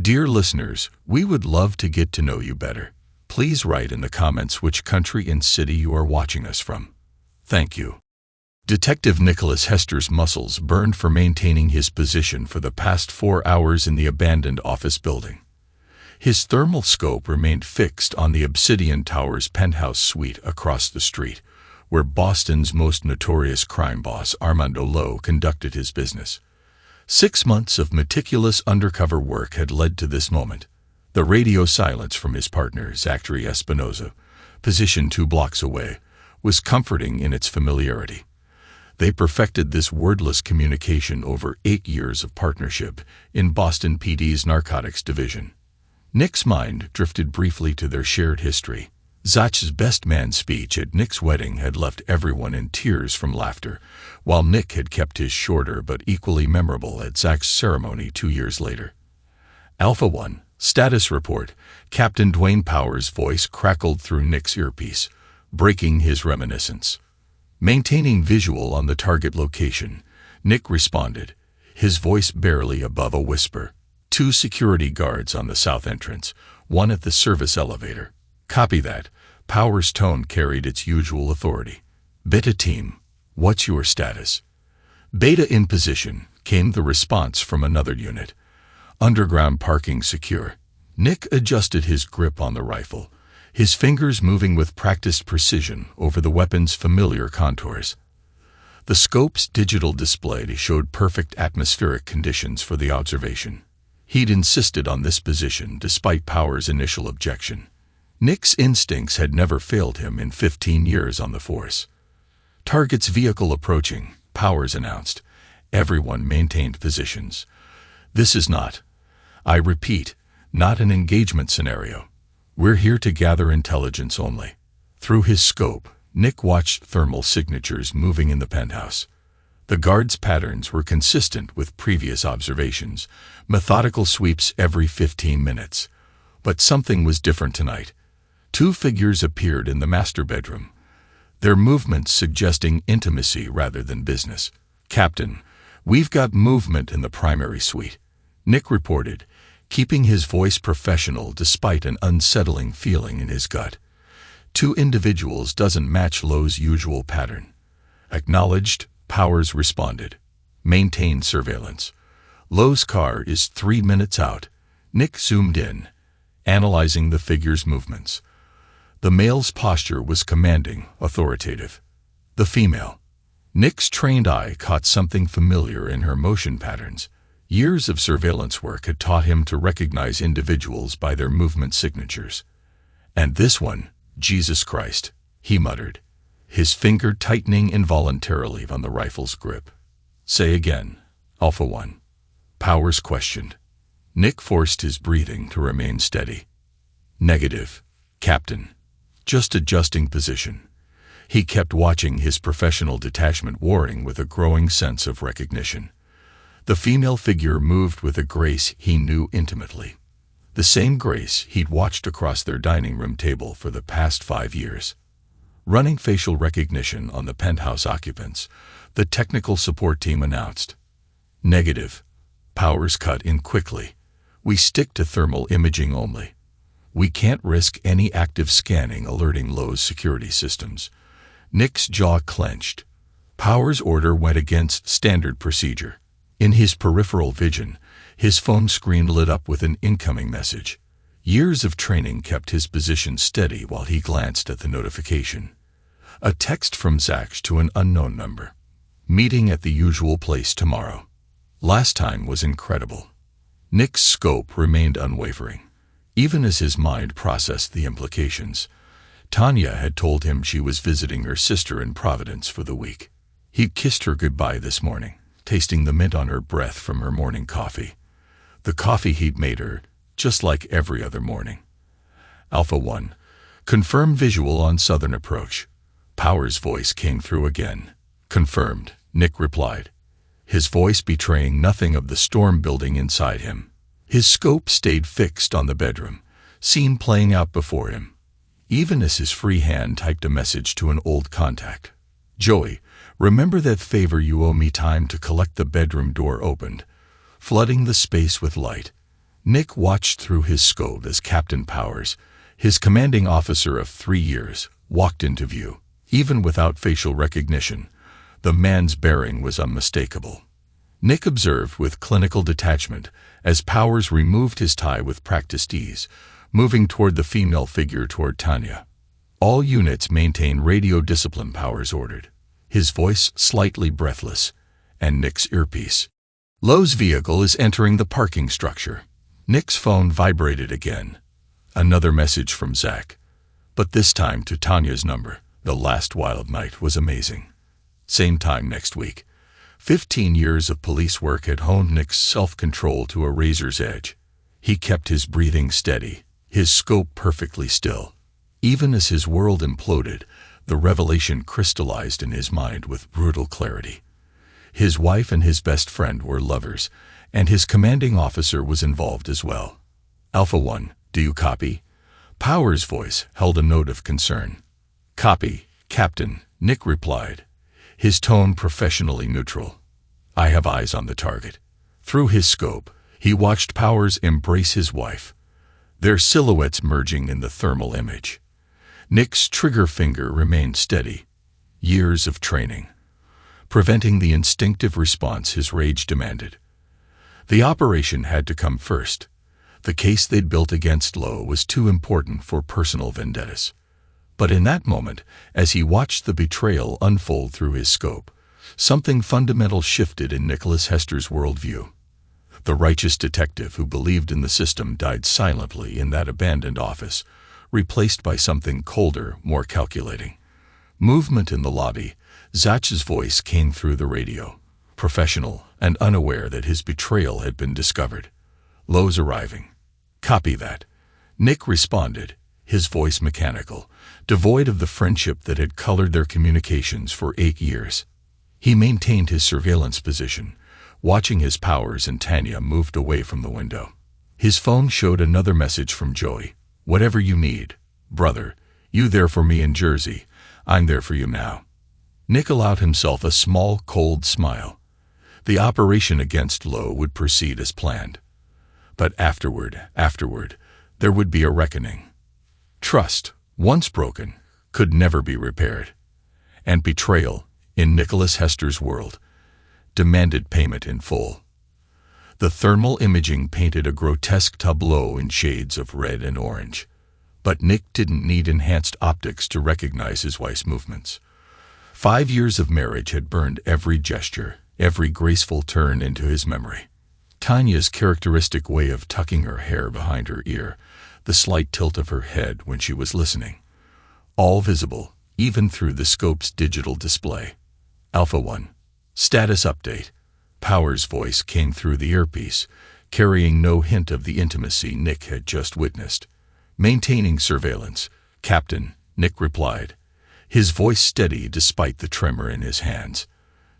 Dear listeners, we would love to get to know you better. Please write in the comments which country and city you are watching us from. Thank you. Detective Nicholas Hester's muscles burned for maintaining his position for the past 4 hours in the abandoned office building. His thermal scope remained fixed on the Obsidian Tower's penthouse suite across the street, where Boston's most notorious crime boss Armando Lowe conducted his business. 6 months of meticulous undercover work had led to this moment. The radio silence from his partner, Zachary Espinoza, positioned 2 blocks away, was comforting in its familiarity. They perfected this wordless communication over 8 years of partnership in Boston PD's narcotics division. Nick's mind drifted briefly to their shared history. Zach's best man speech at Nick's wedding had left everyone in tears from laughter, while Nick had kept his shorter but equally memorable at Zach's ceremony 2 years later. Alpha 1, status report. Captain Dwayne Powers' voice crackled through Nick's earpiece, breaking his reminiscence. Maintaining visual on the target location, Nick responded, his voice barely above a whisper. 2 security guards on the south entrance, 1 at the service elevator. Copy that. Powers' tone carried its usual authority. Beta team, what's your status? Beta in position, came the response from another unit. Underground parking secure. Nick adjusted his grip on the rifle, his fingers moving with practiced precision over the weapon's familiar contours. The scope's digital display showed perfect atmospheric conditions for the observation. He'd insisted on this position despite Powers' initial objection. Nick's instincts had never failed him in 15 years on the force. Target's vehicle approaching, Powers announced. Everyone maintained positions. This is not, I repeat, not an engagement scenario. We're here to gather intelligence only. Through his scope, Nick watched thermal signatures moving in the penthouse. The guards' patterns were consistent with previous observations, methodical sweeps every 15 minutes. But something was different tonight. 2 figures appeared in the master bedroom, their movements suggesting intimacy rather than business. Captain, we've got movement in the primary suite, Nick reported, keeping his voice professional despite an unsettling feeling in his gut. 2 individuals doesn't match Lowe's usual pattern. Acknowledged, Powers responded. Maintain surveillance. Lowe's car is 3 minutes out. Nick zoomed in, analyzing the figure's movements. The male's posture was commanding, authoritative. The female. Nick's trained eye caught something familiar in her motion patterns. Years of surveillance work had taught him to recognize individuals by their movement signatures. And this one, Jesus Christ, he muttered, his finger tightening involuntarily on the rifle's grip. Say again, Alpha 1. Powers questioned. Nick forced his breathing to remain steady. Negative, Captain. Just adjusting position. He kept watching his professional detachment warring with a growing sense of recognition. The female figure moved with a grace he knew intimately. The same grace he'd watched across their dining room table for the past 5 years. Running facial recognition on the penthouse occupants, the technical support team announced. Negative. Powers cut in quickly. We stick to thermal imaging only. We can't risk any active scanning alerting Lowe's security systems. Nick's jaw clenched. Powers' order went against standard procedure. In his peripheral vision, his phone screen lit up with an incoming message. Years of training kept his position steady while he glanced at the notification. A text from Zach to an unknown number. Meeting at the usual place tomorrow. Last time was incredible. Nick's scope remained unwavering. Even as his mind processed the implications, Tanya had told him she was visiting her sister in Providence for the week. He'd kissed her goodbye this morning, tasting the mint on her breath from her morning coffee. The coffee he'd made her, just like every other morning. Alpha 1. Confirm visual on southern approach. Powers' voice came through again. Confirmed, Nick replied, his voice betraying nothing of the storm building inside him. His scope stayed fixed on the bedroom, scene playing out before him, even as his free hand typed a message to an old contact. Joey, remember that favor you owe me? Time to collect. The bedroom door opened, flooding the space with light. Nick watched through his scope as Captain Powers, his commanding officer of 3 years, walked into view. Even without facial recognition, the man's bearing was unmistakable. Nick observed with clinical detachment as Powers removed his tie with practiced ease, moving toward the female figure toward Tanya. "All units maintain radio discipline," Powers ordered, his voice slightly breathless, and Nick's earpiece. "Lowe's vehicle is entering the parking structure." Nick's phone vibrated again. Another message from Zach, but this time to Tanya's number. "The last wild night was amazing. Same time next week." 15 years of police work had honed Nick's self-control to a razor's edge. He kept his breathing steady, his scope perfectly still. Even as his world imploded, the revelation crystallized in his mind with brutal clarity. His wife and his best friend were lovers, and his commanding officer was involved as well. "Alpha 1, do you copy?" Powers' voice held a note of concern. "Copy, Captain," Nick replied, his tone professionally neutral. "I have eyes on the target." Through his scope, he watched Powers embrace his wife, their silhouettes merging in the thermal image. Nick's trigger finger remained steady. Years of training, preventing the instinctive response his rage demanded. The operation had to come first. The case they'd built against Lowe was too important for personal vendettas. But in that moment, as he watched the betrayal unfold through his scope, something fundamental shifted in Nicholas Hester's worldview. The righteous detective who believed in the system died silently in that abandoned office, replaced by something colder, more calculating. Movement in the lobby. Zach's voice came through the radio, professional and unaware that his betrayal had been discovered. "Lowe's arriving." "Copy that," Nick responded, his voice mechanical, devoid of the friendship that had colored their communications for 8 years. He maintained his surveillance position, watching as Powers and Tanya moved away from the window. His phone showed another message from Joey. "Whatever you need, brother. You there for me in Jersey. I'm there for you now." Nick allowed himself a small, cold smile. The operation against Lowe would proceed as planned. But afterward, there would be a reckoning. Trust, once broken, could never be repaired. And betrayal, in Nicholas Hester's world, demanded payment in full. The thermal imaging painted a grotesque tableau in shades of red and orange. But Nick didn't need enhanced optics to recognize his wife's movements. 5 years of marriage had burned every gesture, every graceful turn into his memory. Tanya's characteristic way of tucking her hair behind her ear, the slight tilt of her head when she was listening. All visible, even through the scope's digital display. "Alpha 1. Status update." Powers' voice came through the earpiece, carrying no hint of the intimacy Nick had just witnessed. "Maintaining surveillance, Captain," Nick replied, his voice steady despite the tremor in his hands.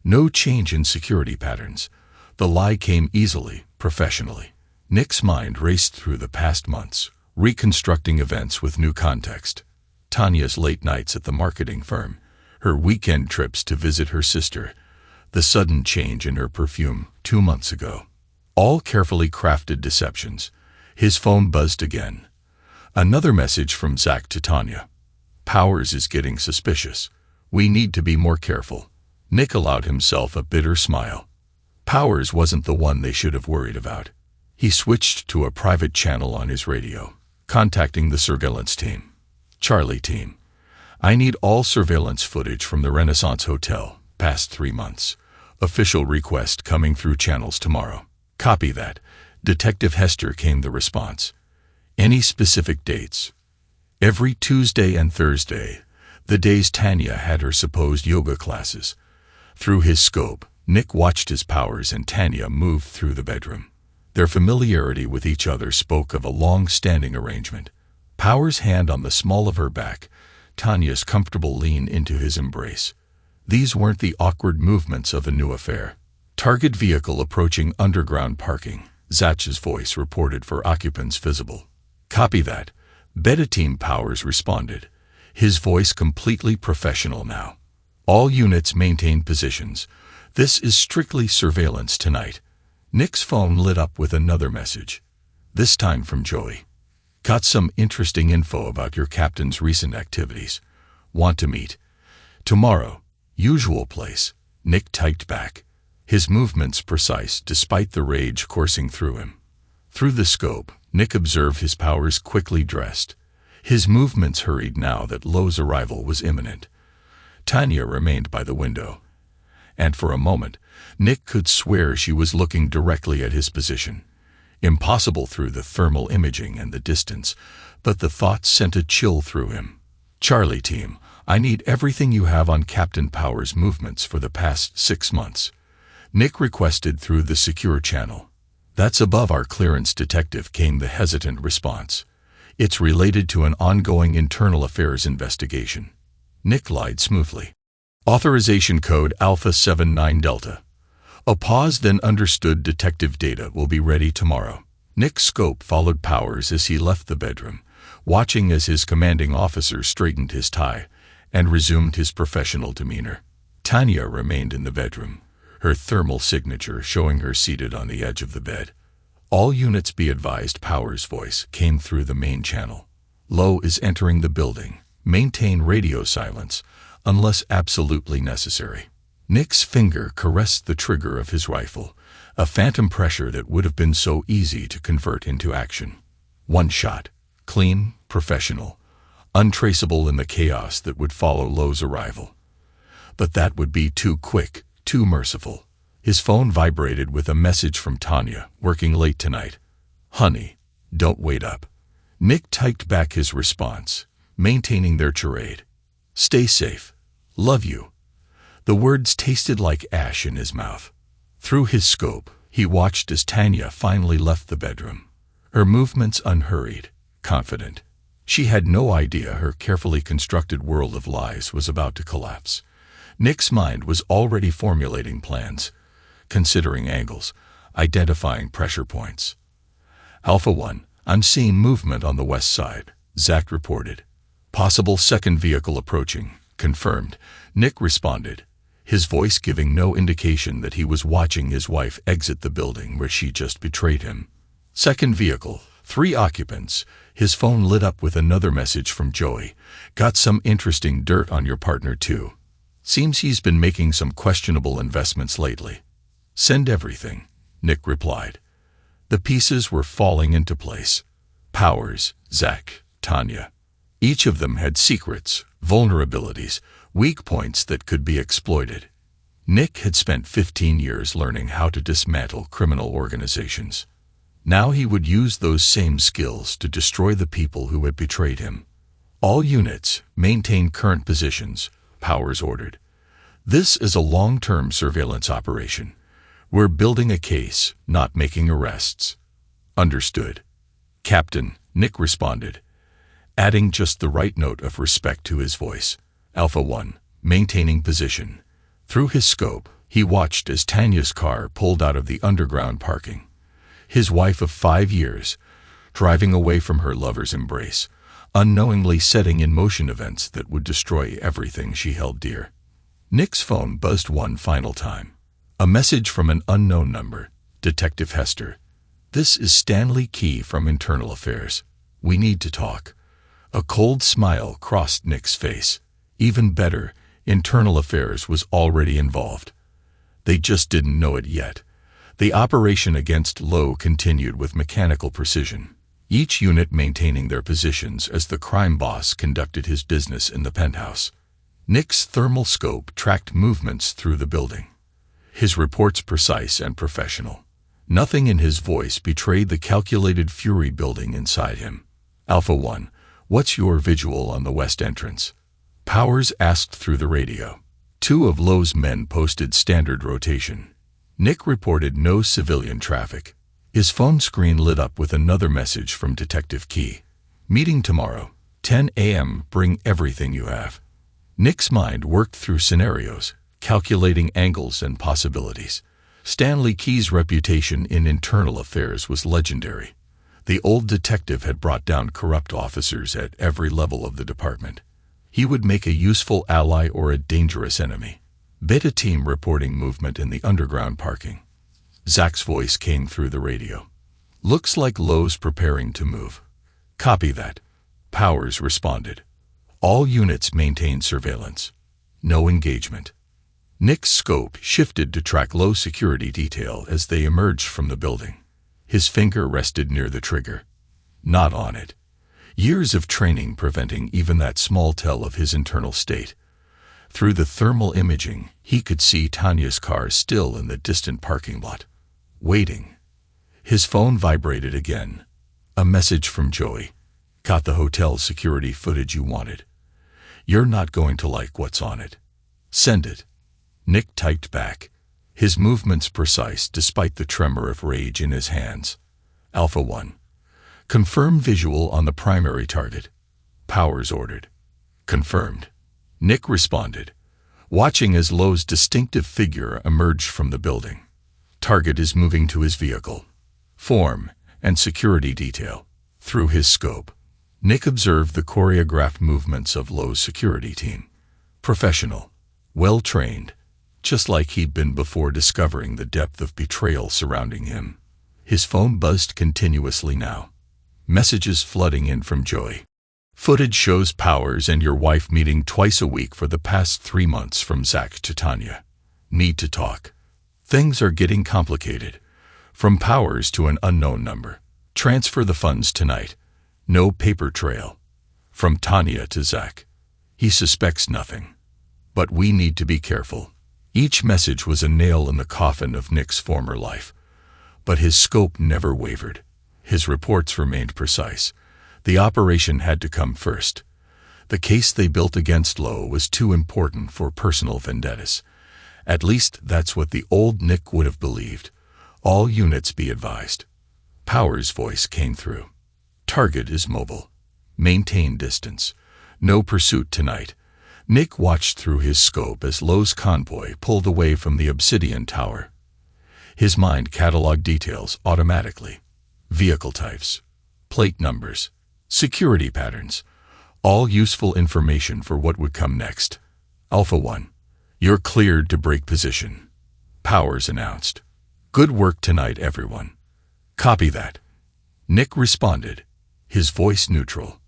No change in security patterns. The lie came easily, professionally. Nick's mind raced through the past months, reconstructing events with new context. Tanya's late nights at the marketing firm, her weekend trips to visit her sister, the sudden change in her perfume 2 months ago. All carefully crafted deceptions. His phone buzzed again. Another message from Zach to Tanya. "Powers is getting suspicious. We need to be more careful." Nick allowed himself a bitter smile. Powers wasn't the one they should have worried about. He switched to a private channel on his radio, contacting the surveillance team. "Charlie team, I need all surveillance footage from the Renaissance Hotel, past 3 months. Official request coming through channels tomorrow." "Copy that." Detective Hester came the response. "Any specific dates?" "Every Tuesday and Thursday, the days Tanya had her supposed yoga classes." Through his scope, Nick watched as Powers and Tanya moved through the bedroom. Their familiarity with each other spoke of a long-standing arrangement. Powers' hand on the small of her back, Tanya's comfortable lean into his embrace. These weren't the awkward movements of a new affair. "Target vehicle approaching underground parking," Zach's voice reported for occupants visible. "Copy that." Beta Team Powers responded, his voice completely professional now. "All units maintain positions. This is strictly surveillance tonight." Nick's phone lit up with another message. this time from Joey. Got some interesting info about your captain's recent activities. Want to meet? Tomorrow. Usual place. Nick typed back, his movements precise despite the rage coursing through him. Through the scope, Nick observed his powers quickly dressed. His movements hurried now that Lo's arrival was imminent. Tanya remained by the window, and for a moment, Nick could swear she was looking directly at his position. Impossible through the thermal imaging and the distance, but the thought sent a chill through him. Charlie team, I need everything you have on Captain Power's movements for the past 6 months. Nick requested through the secure channel. That's above our clearance, detective, came the hesitant response. It's related to an ongoing internal affairs investigation. Nick lied smoothly. Authorization code Alpha 79 Delta. A pause, then understood. Detective data will be ready tomorrow. Nick's scope followed Powers as he left the bedroom, watching as his commanding officer straightened his tie and resumed his professional demeanor. Tanya remained in the bedroom, her thermal signature showing her seated on the edge of the bed. All units be advised, Powers' voice came through the main channel. Lo is entering the building. Maintain radio silence unless absolutely necessary. Nick's finger caressed the trigger of his rifle, a phantom pressure that would have been so easy to convert into action. One shot, clean, professional, untraceable in the chaos that would follow Lo's arrival. But that would be too quick, too merciful. His phone vibrated with a message from Tanya, working late tonight. Honey, don't wait up. Nick typed back his response, maintaining their charade. Stay safe. Love you. The words tasted like ash in his mouth. Through his scope, he watched as Tanya finally left the bedroom. Her movements unhurried, confident. She had no idea her carefully constructed world of lies was about to collapse. Nick's mind was already formulating plans, considering angles, identifying pressure points. Alpha 1, I'm seeing movement on the west side, Zach reported. Possible second vehicle approaching, confirmed. Nick responded, his voice giving no indication that he was watching his wife exit the building where she just betrayed him. Second vehicle, 3 occupants. His phone lit up with another message from Joey. Got some interesting dirt on your partner too. Seems he's been making some questionable investments lately. Send everything, Nick replied. The pieces were falling into place. Powers, Zach, Tanya. Each of them had secrets, vulnerabilities, weak points that could be exploited. Nick had spent 15 years learning how to dismantle criminal organizations. Now he would use those same skills to destroy the people who had betrayed him. All units, maintain current positions, Powers ordered. This is a long-term surveillance operation. We're building a case, not making arrests. Understood. Captain, Nick responded, adding just the right note of respect to his voice. Alpha 1, maintaining position. Through his scope, he watched as Tanya's car pulled out of the underground parking. His wife of 5 years, driving away from her lover's embrace, unknowingly setting in motion events that would destroy everything she held dear. Nick's phone buzzed one final time. A message from an unknown number. Detective Hester. This is Stanley Key from Internal Affairs. We need to talk. A cold smile crossed Nick's face. Even better, Internal Affairs was already involved. They just didn't know it yet. The operation against Lo continued with mechanical precision, each unit maintaining their positions as the crime boss conducted his business in the penthouse. Nick's thermal scope tracked movements through the building. His reports precise and professional. Nothing in his voice betrayed the calculated fury building inside him. Alpha 1, what's your visual on the west entrance? Powers asked through the radio. 2 of Lo's men posted standard rotation. Nick reported no civilian traffic. His phone screen lit up with another message from Detective Key. Meeting tomorrow, 10 a.m. Bring everything you have. Nick's mind worked through scenarios, calculating angles and possibilities. Stanley Key's reputation in internal affairs was legendary. The old detective had brought down corrupt officers at every level of the department. He would make a useful ally or a dangerous enemy. Beta team reporting movement in the underground parking. Zach's voice came through the radio. Looks like Lowe's preparing to move. Copy that. Powers responded. All units maintain surveillance. No engagement. Nick's scope shifted to track low security detail as they emerged from the building. His finger rested near the trigger. Not on it. Years of training preventing even that small tell of his internal state. Through the thermal imaging, he could see Tanya's car still in the distant parking lot, waiting. His phone vibrated again. A message from Joey. Got the hotel security footage you wanted. You're not going to like what's on it. Send it. Nick typed back, his movements precise despite the tremor of rage in his hands. Alpha 1. Confirm visual on the primary target. Powers ordered. Confirmed. Nick responded, watching as Lowe's distinctive figure emerged from the building. Target is moving to his vehicle. Form and security detail. Through his scope, Nick observed the choreographed movements of Lowe's security team. Professional, well-trained, just like he'd been before discovering the depth of betrayal surrounding him. His phone buzzed continuously now. Messages flooding in from Joey. Footage shows Powers and your wife meeting twice a week for the past 3 months from Zach to Tanya. Need to talk. Things are getting complicated. From Powers to an unknown number. Transfer the funds tonight. No paper trail. From Tanya to Zach. He suspects nothing. But we need to be careful. Each message was a nail in the coffin of Nick's former life. But his scope never wavered. His reports remained precise. The operation had to come first. The case they built against Lowe was too important for personal vendettas. At least that's what the old Nick would have believed. All units be advised. Powers' voice came through. Target is mobile. Maintain distance. No pursuit tonight. Nick watched through his scope as Lowe's convoy pulled away from the obsidian tower. His mind cataloged details automatically. Vehicle types, plate numbers, security patterns, all useful information for what would come next. Alpha 1, you're cleared to break position. Powers announced. Good work tonight, everyone. Copy that. Nick responded, his voice neutral.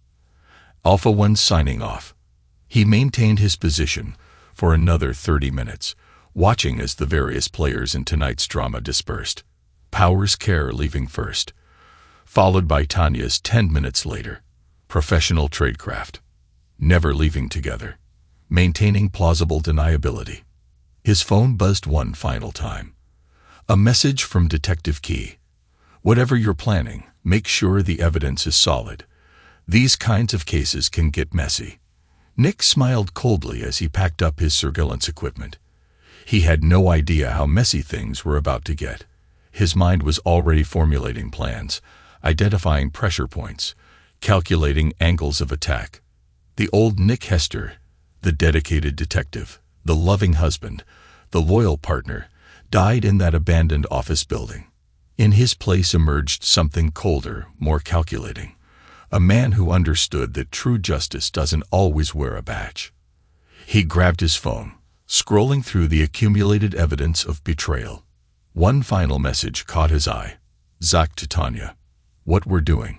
Alpha 1 signing off. He maintained his position for another 30 minutes, watching as the various players in tonight's drama dispersed. Powers' care leaving first, followed by Tanya's 10 minutes later. Professional tradecraft. Never leaving together. Maintaining plausible deniability. His phone buzzed one final time. A message from Detective Key. Whatever you're planning, make sure the evidence is solid. These kinds of cases can get messy. Nick smiled coldly as he packed up his surveillance equipment. He had no idea how messy things were about to get. His mind was already formulating plans, identifying pressure points, calculating angles of attack. The old Nick Hester, the dedicated detective, the loving husband, the loyal partner, died in that abandoned office building. In his place emerged something colder, more calculating. A man who understood that true justice doesn't always wear a badge. He grabbed his phone, scrolling through the accumulated evidence of betrayal. One final message caught his eye. Zach to Tanya. What we're doing.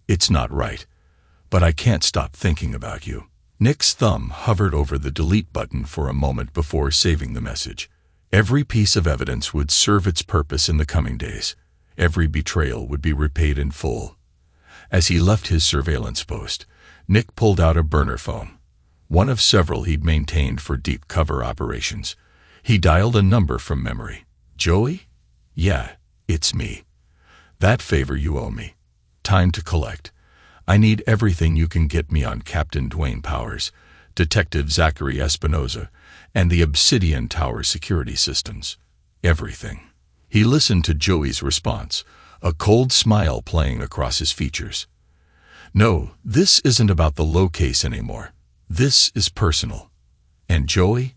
It's not right. But I can't stop thinking about you. Nick's thumb hovered over the delete button for a moment before saving the message. Every piece of evidence would serve its purpose in the coming days. Every betrayal would be repaid in full. As he left his surveillance post, Nick pulled out a burner phone, one of several he'd maintained for deep cover operations. He dialed a number from memory. Joey? Yeah, it's me. That favor you owe me. Time to collect. I need everything you can get me on Captain Dwayne Powers, Detective Zachary Espinoza, and the Obsidian Tower security systems. Everything. He listened to Joey's response, a cold smile playing across his features. No, this isn't about the low case anymore. This is personal. And Joey?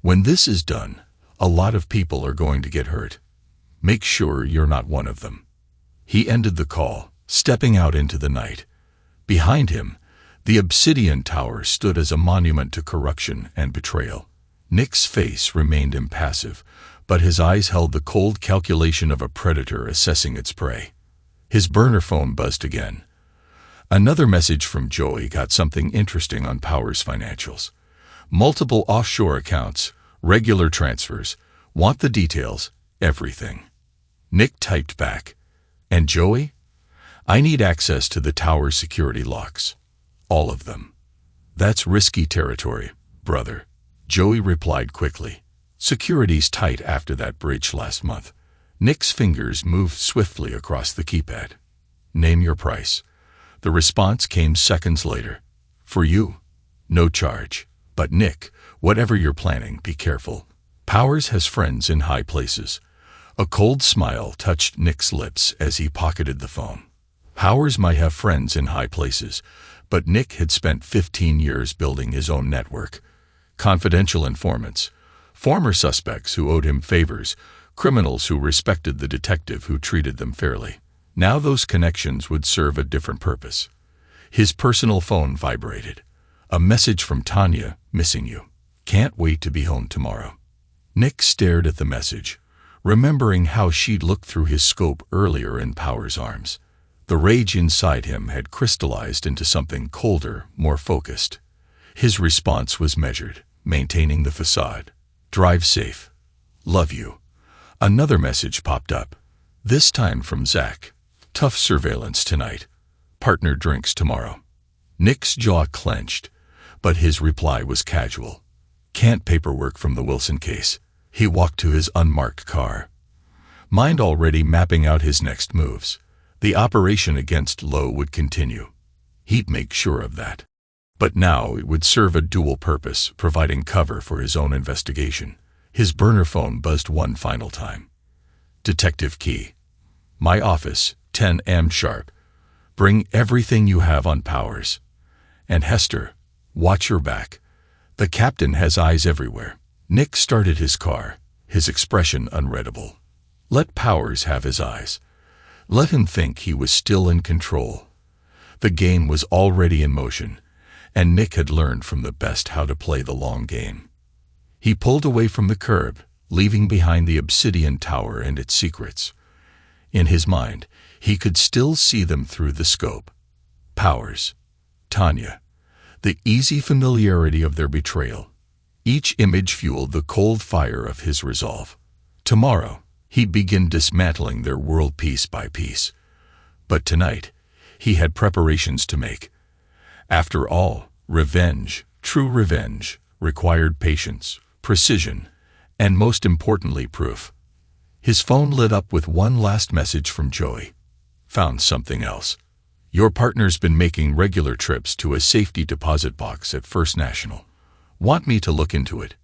When this is done, a lot of people are going to get hurt. Make sure you're not one of them. He ended the call, stepping out into the night. Behind him, the Obsidian Tower stood as a monument to corruption and betrayal. Nick's face remained impassive, but his eyes held the cold calculation of a predator assessing its prey. His burner phone buzzed again. Another message from Joey got something interesting on Power's financials. Multiple offshore accounts, regular transfers. Want the details, everything. Nick typed back. And Joey? I need access to the tower's security locks. All of them. That's risky territory, brother. Joey replied quickly. Security's tight after that breach last month. Nick's fingers moved swiftly across the keypad. Name your price. The response came seconds later. For you, no charge. But Nick, whatever you're planning, be careful. Powers has friends in high places. A cold smile touched Nick's lips as he pocketed the phone. Powers might have friends in high places, but Nick had spent 15 years building his own network. Confidential informants, former suspects who owed him favors, criminals who respected the detective who treated them fairly. Now those connections would serve a different purpose. His personal phone vibrated. A message from Tanya, missing you. Can't wait to be home tomorrow. Nick stared at the message, remembering how she'd looked through his scope earlier in Power's arms. The rage inside him had crystallized into something colder, more focused. His response was measured, maintaining the facade. Drive safe. Love you. Another message popped up, this time from Zach. Tough surveillance tonight. Partner drinks tomorrow. Nick's jaw clenched, but his reply was casual. Can't paperwork from the Wilson case. He walked to his unmarked car, mind already mapping out his next moves. The operation against Lowe would continue. He'd make sure of that. But now it would serve a dual purpose, providing cover for his own investigation. His burner phone buzzed one final time. Detective Key. My office, 10 a.m. sharp. Bring everything you have on Powers. And Hester, watch your back. The captain has eyes everywhere. Nick started his car, his expression unreadable. Let Powers have his eyes. Let him think he was still in control. The game was already in motion, and Nick had learned from the best how to play the long game. He pulled away from the curb, leaving behind the obsidian tower and its secrets. In his mind, he could still see them through the scope. Powers, Tanya, the easy familiarity of their betrayal. Each image fueled the cold fire of his resolve. Tomorrow, he'd begin dismantling their world piece by piece. But tonight, he had preparations to make. After all, revenge, true revenge, required patience, precision, and most importantly, proof. His phone lit up with one last message from Joey. Found something else. Your partner's been making regular trips to a safety deposit box at First National. Want me to look into it?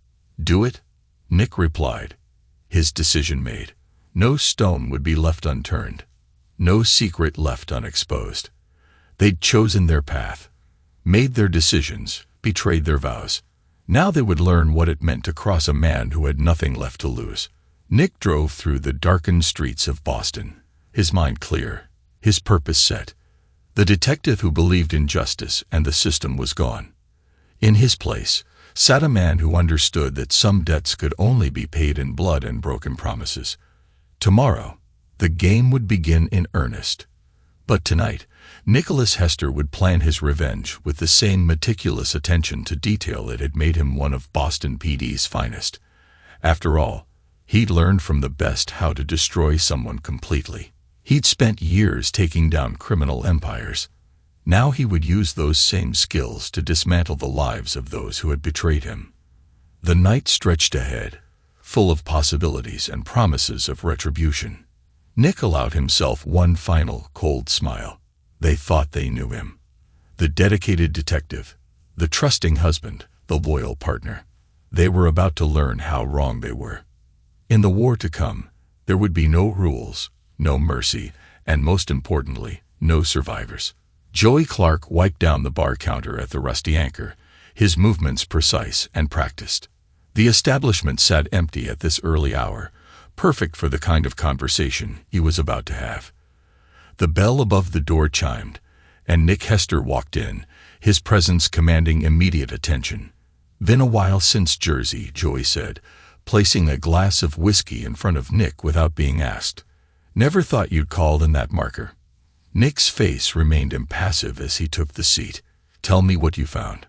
Do it? Nick replied. His decision made. No stone would be left unturned. No secret left unexposed. They'd chosen their path, made their decisions, betrayed their vows. Now they would learn what it meant to cross a man who had nothing left to lose. Nick drove through the darkened streets of Boston, his mind clear, his purpose set. The detective who believed in justice and the system was gone. In his place sat a man who understood that some debts could only be paid in blood and broken promises. Tomorrow, the game would begin in earnest. But tonight, Nicholas Hester would plan his revenge with the same meticulous attention to detail that had made him one of Boston PD's finest. After all, he'd learned from the best how to destroy someone completely. He'd spent years taking down criminal empires. Now he would use those same skills to dismantle the lives of those who had betrayed him. The night stretched ahead, full of possibilities and promises of retribution. Nick allowed himself one final cold smile. They thought they knew him. The dedicated detective, the trusting husband, the loyal partner. They were about to learn how wrong they were. In the war to come, there would be no rules, no mercy, and most importantly, no survivors. Joey Clark wiped down the bar counter at the Rusty Anchor, his movements precise and practiced. The establishment sat empty at this early hour, perfect for the kind of conversation he was about to have. The bell above the door chimed, and Nick Hester walked in, his presence commanding immediate attention. Been a while since Jersey, Joey said, placing a glass of whiskey in front of Nick without being asked. Never thought you'd call in that marker. Nick's face remained impassive as he took the seat. "Tell me what you found."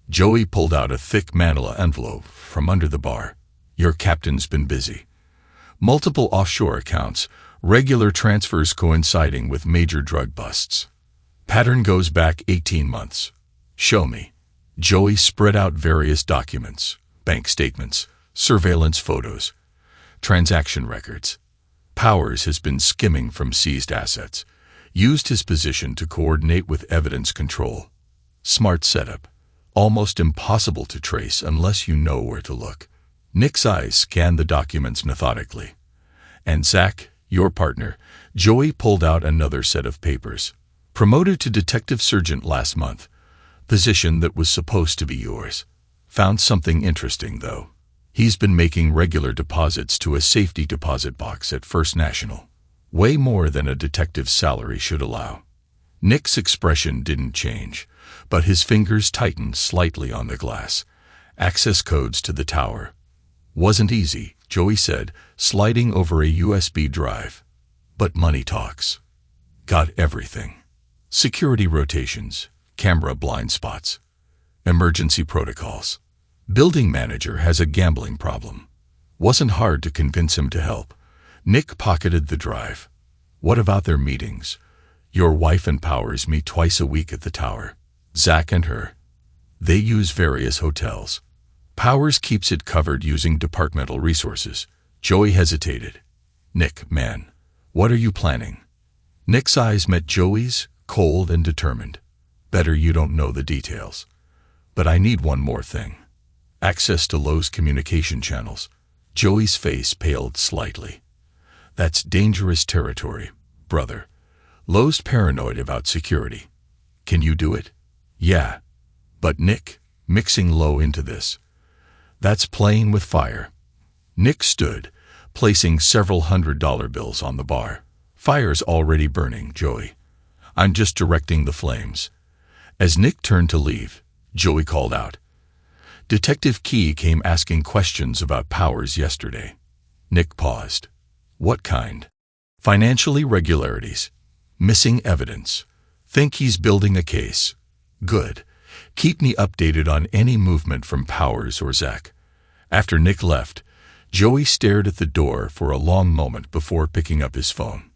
Joey pulled out a thick manila envelope from under the bar. "Your captain's been busy. Multiple offshore accounts, regular transfers coinciding with major drug busts. Pattern goes back 18 months. Show me." Joey spread out various documents, bank statements, surveillance photos, transaction records. Powers has been skimming from seized assets, used his position to coordinate with evidence control. Smart setup, almost impossible to trace unless you know where to look. Nick's eyes scanned the documents methodically. "And Zach, your partner," Joey pulled out another set of papers. "Promoted to detective sergeant last month. Position that was supposed to be yours. Found something interesting, though. He's been making regular deposits to a safety deposit box at First National. Way more than a detective's salary should allow." Nick's expression didn't change, but his fingers tightened slightly on the glass. "Access codes to the tower." "Wasn't easy," Joey said, sliding over a USB drive. "But money talks." "Got everything. Security rotations, camera blind spots, emergency protocols. Building manager has a gambling problem." Wasn't hard to convince him to help. Nick pocketed the drive. "What about their meetings?" "Your wife and Powers meet twice a week at the tower. Zach and her. They use various hotels. Powers keeps it covered using departmental resources." Joey hesitated. "Nick, man, what are you planning?" Nick's eyes met Joey's, cold and determined. "Better you don't know the details. But I need one more thing. Access to Lowe's communication channels." Joey's face paled slightly. "That's dangerous territory, brother. Lowe's paranoid about security. Can you do it?" "Yeah. But Nick, mixing Lowe into this, that's playing with fire." Nick stood, placing several $100 bills on the bar. "Fire's already burning, Joey. I'm just directing the flames." As Nick turned to leave, Joey called out. "Detective Key came asking questions about Powers yesterday." Nick paused. "What kind?" "Financial irregularities. Missing evidence. Think he's building a case." "Good. Keep me updated on any movement from Powers or Zach." After Nick left, Joey stared at the door for a long moment before picking up his phone.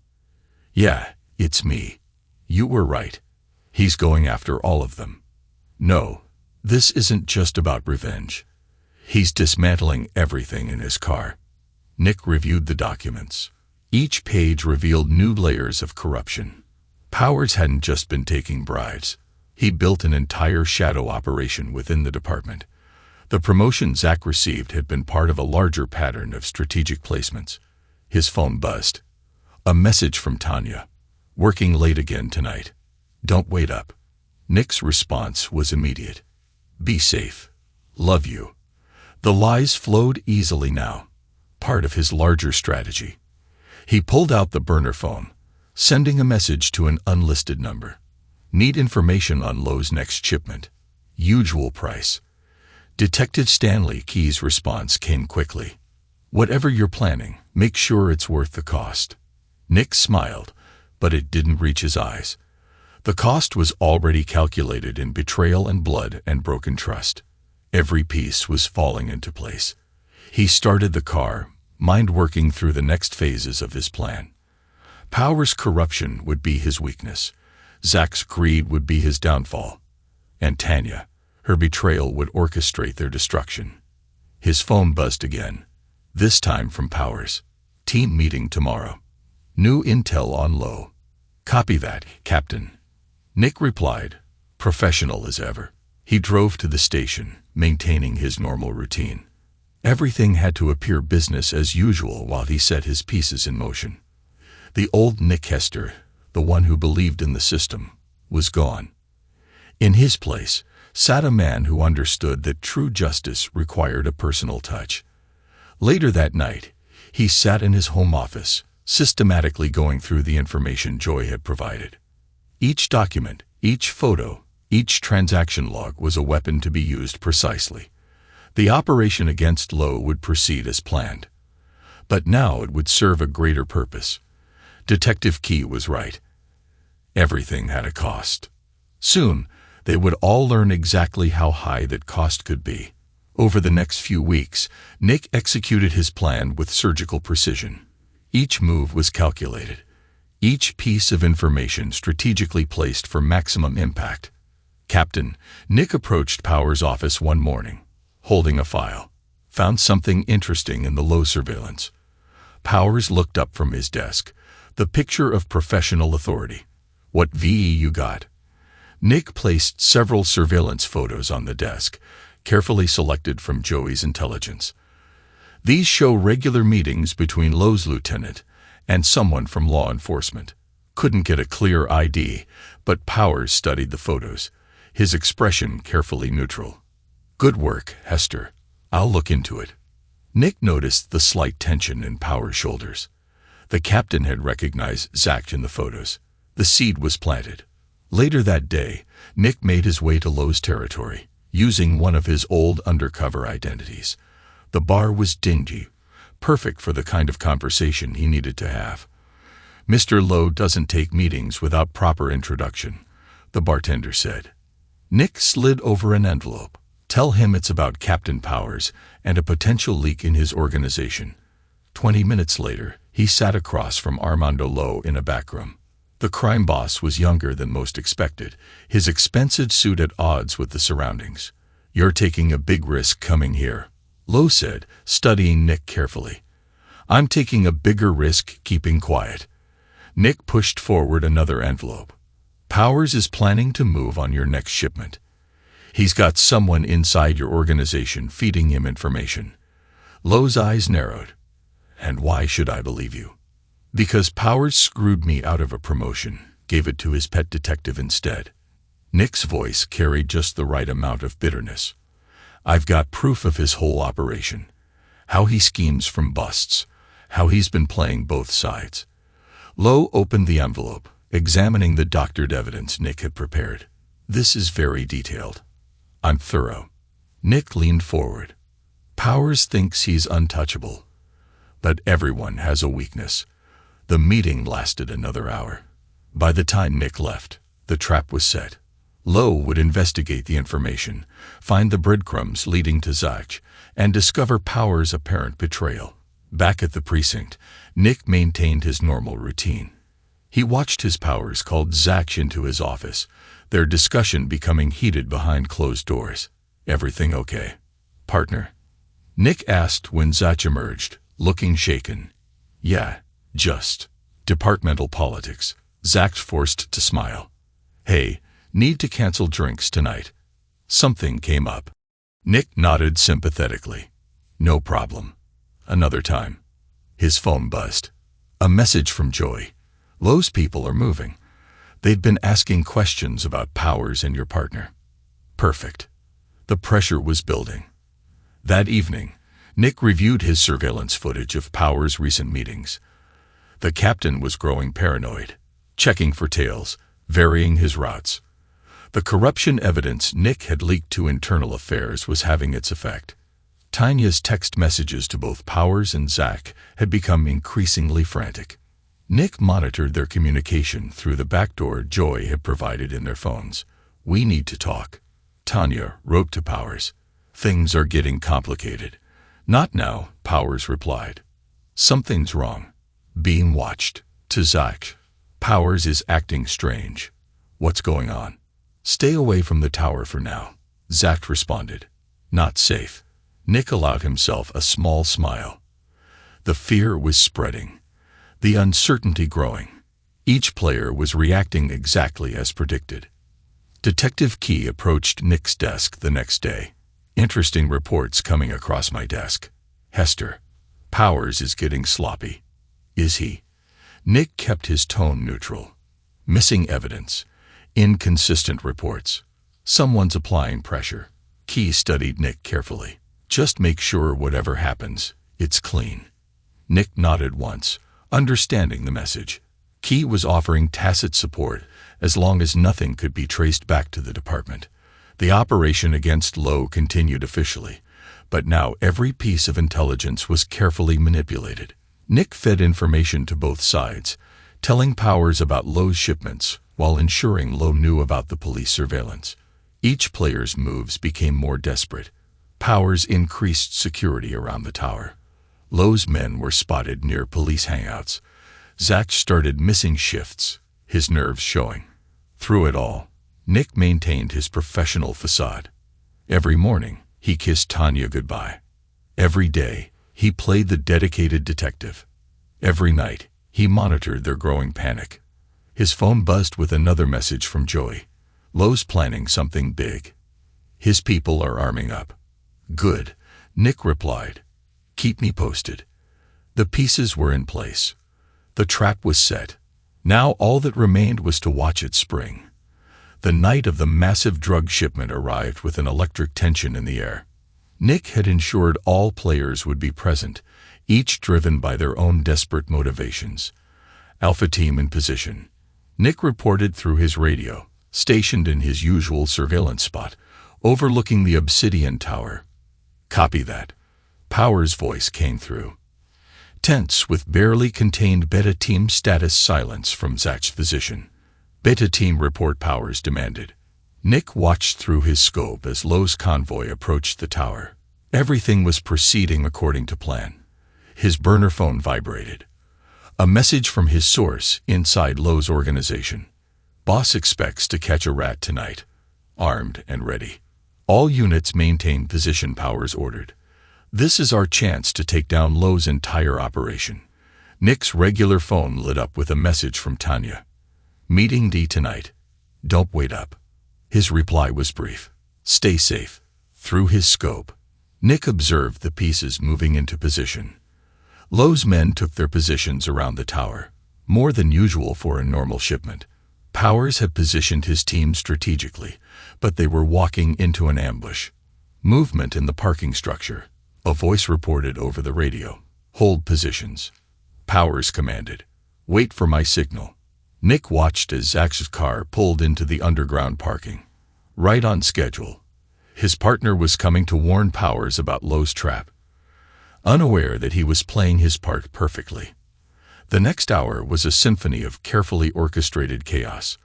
"Yeah, it's me. You were right. He's going after all of them. No, this isn't just about revenge. He's dismantling everything in his car." Nick reviewed the documents. Each page revealed new layers of corruption. Powers hadn't just been taking bribes. He built an entire shadow operation within the department. The promotion Zach received had been part of a larger pattern of strategic placements. His phone buzzed. A message from Tanya. "Working late again tonight. Don't wait up." Nick's response was immediate. "Be safe. Love you." The lies flowed easily now, part of his larger strategy. He pulled out the burner phone, sending a message to an unlisted number. "Need information on Lowe's next shipment. Usual price." Detective Stanley Key's response came quickly. "Whatever you're planning, make sure it's worth the cost." Nick smiled, but it didn't reach his eyes. The cost was already calculated in betrayal and blood and broken trust. Every piece was falling into place. He started the car, mind working through the next phases of his plan. Powers' corruption would be his weakness. Zach's greed would be his downfall. And Tanya, her betrayal would orchestrate their destruction. His phone buzzed again, this time from Powers. "Team meeting tomorrow. New intel on Lowe." "Copy that, Captain." Nick replied, professional as ever. He drove to the station, maintaining his normal routine. Everything had to appear business as usual while he set his pieces in motion. The old Nick Hester, the one who believed in the system, was gone. In his place sat a man who understood that true justice required a personal touch. Later that night, he sat in his home office, systematically going through the information Joy had provided. Each document, each photo, each transaction log was a weapon to be used precisely. The operation against Lowe would proceed as planned. But now it would serve a greater purpose. Detective Key was right. Everything had a cost. Soon, they would all learn exactly how high that cost could be. Over the next few weeks, Nick executed his plan with surgical precision. Each move was calculated. Each piece of information strategically placed for maximum impact. Captain, Nick approached Power's office one morning, holding a file. Found something interesting in the low surveillance. Powers looked up from his desk. The picture of professional authority. What VE you got? Nick placed several surveillance photos on the desk, carefully selected from Joey's intelligence. These show regular meetings between Lowe's lieutenant and someone from law enforcement. Couldn't get a clear ID, but Powers studied the photos, his expression carefully neutral. Good work, Hester. I'll look into it. Nick noticed the slight tension in Powers' shoulders. The captain had recognized Zach in the photos. The seed was planted. Later that day, Nick made his way to Lowe's territory, using one of his old undercover identities. The bar was dingy, perfect for the kind of conversation he needed to have. Mr. Lowe doesn't take meetings without proper introduction, the bartender said. Nick slid over an envelope. Tell him it's about Captain Powers and a potential leak in his organization. 20 minutes later, he sat across from Armando Lowe in a back room. The crime boss was younger than most expected, his expensive suit at odds with the surroundings. You're taking a big risk coming here, Lowe said, studying Nick carefully. I'm taking a bigger risk keeping quiet. Nick pushed forward another envelope. Powers is planning to move on your next shipment. He's got someone inside your organization feeding him information. Lowe's eyes narrowed. And why should I believe you? Because Powers screwed me out of a promotion, gave it to his pet detective instead. Nick's voice carried just the right amount of bitterness. I've got proof of his whole operation. How he schemes from busts. How he's been playing both sides. Lowe opened the envelope, examining the doctored evidence Nick had prepared. This is very detailed. I'm thorough. Nick leaned forward. Powers thinks he's untouchable. But everyone has a weakness. The meeting lasted another hour. By the time Nick left, the trap was set. Lowe would investigate the information, find the breadcrumbs leading to Zach, and discover Powers' apparent betrayal. Back at the precinct, Nick maintained his normal routine. He watched his Powers called Zach into his office, their discussion becoming heated behind closed doors. Everything okay, partner? Nick asked when Zach emerged, looking shaken. Yeah, just departmental politics. Zach forced to smile. Hey, need to cancel drinks tonight. Something came up. Nick nodded sympathetically. No problem. Another time. His phone buzzed. A message from Joey. Lowe's people are moving. They'd been asking questions about Powers and your partner. Perfect. The pressure was building. That evening, Nick reviewed his surveillance footage of Powers' recent meetings. The captain was growing paranoid, checking for tails, varying his routes. The corruption evidence Nick had leaked to Internal Affairs was having its effect. Tanya's text messages to both Powers and Zach had become increasingly frantic. Nick monitored their communication through the backdoor Joy had provided in their phones. We need to talk. Tanya wrote to Powers. Things are getting complicated. Not now, Powers replied. Something's wrong. Being watched. To Zach. Powers is acting strange. What's going on? Stay away from the tower for now, Zach responded. Not safe. Nick allowed himself a small smile. The fear was spreading. The uncertainty growing. Each player was reacting exactly as predicted. Detective Key approached Nick's desk the next day. Interesting reports coming across my desk. Hester. Powers is getting sloppy. Is he? Nick kept his tone neutral. Missing evidence. Inconsistent reports. Someone's applying pressure. Key studied Nick carefully. Just make sure whatever happens, it's clean. Nick nodded once, understanding the message. Key was offering tacit support as long as nothing could be traced back to the department. The operation against Lowe continued officially, but now every piece of intelligence was carefully manipulated. Nick fed information to both sides, telling Powers about Lowe's shipments, while ensuring Lowe knew about the police surveillance. Each player's moves became more desperate. Powers increased security around the tower. Lowe's men were spotted near police hangouts. Zach started missing shifts, his nerves showing. Through it all, Nick maintained his professional facade. Every morning, he kissed Tanya goodbye. Every day, he played the dedicated detective. Every night, he monitored their growing panic. His phone buzzed with another message from Joey. Lowe's planning something big. His people are arming up. Good, Nick replied. Keep me posted. The pieces were in place. The trap was set. Now all that remained was to watch it spring. The night of the massive drug shipment arrived with an electric tension in the air. Nick had ensured all players would be present, each driven by their own desperate motivations. Alpha Team in position. Nick reported through his radio, stationed in his usual surveillance spot, overlooking the obsidian tower. Copy that. Power's voice came through. Tense with barely contained Beta Team status silence from Zach's position. Beta Team report, Powers demanded. Nick watched through his scope as Lowe's convoy approached the tower. Everything was proceeding according to plan. His burner phone vibrated. A message from his source inside Lowe's organization. Boss expects to catch a rat tonight. Armed and ready. All units maintain position, Powers ordered. This is our chance to take down Lowe's entire operation. Nick's regular phone lit up with a message from Tanya. Meeting D tonight. Don't wait up. His reply was brief. Stay safe. Through his scope, Nick observed the pieces moving into position. Lowe's men took their positions around the tower, more than usual for a normal shipment. Powers had positioned his team strategically, but they were walking into an ambush. Movement in the parking structure. A voice reported over the radio. Hold positions. Powers commanded. Wait for my signal. Nick watched as Zach's car pulled into the underground parking. Right on schedule. His partner was coming to warn Powers about Lowe's trap. Unaware that he was playing his part perfectly. The next hour was a symphony of carefully orchestrated chaos.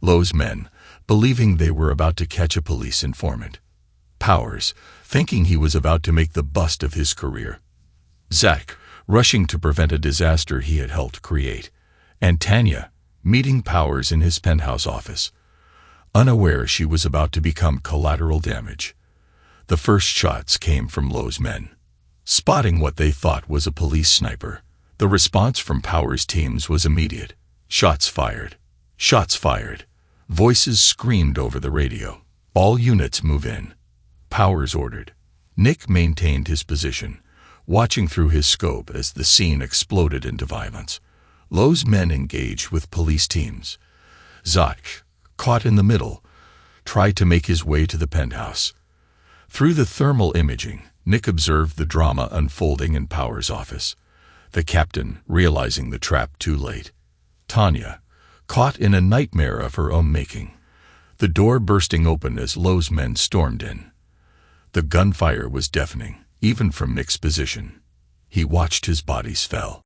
Lowe's men, believing they were about to catch a police informant. Powers, thinking he was about to make the bust of his career. Zach, rushing to prevent a disaster he had helped create. And Tanya, meeting Powers in his penthouse office. Unaware she was about to become collateral damage. The first shots came from Lowe's men. Spotting what they thought was a police sniper, the response from Powers' teams was immediate. Shots fired. Shots fired. Voices screamed over the radio. All units move in. Powers ordered. Nick maintained his position, watching through his scope as the scene exploded into violence. Lowe's men engaged with police teams. Zach, caught in the middle, tried to make his way to the penthouse. Through the thermal imaging, Nick observed the drama unfolding in Powers' office. The captain, realizing the trap too late. Tanya, caught in a nightmare of her own making. The door bursting open as Lowe's men stormed in. The gunfire was deafening, even from Nick's position. He watched his bodies fall.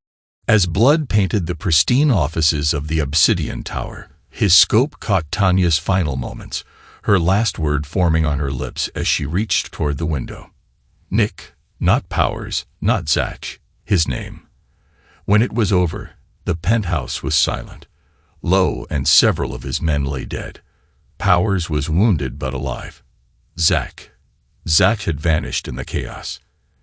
As blood painted the pristine offices of the obsidian tower, his scope caught Tanya's final moments, her last word forming on her lips as she reached toward the window. Nick, not Powers, not Zach, his name. When it was over, the penthouse was silent. Lowe and several of his men lay dead. Powers was wounded but alive. Zach had vanished in the chaos.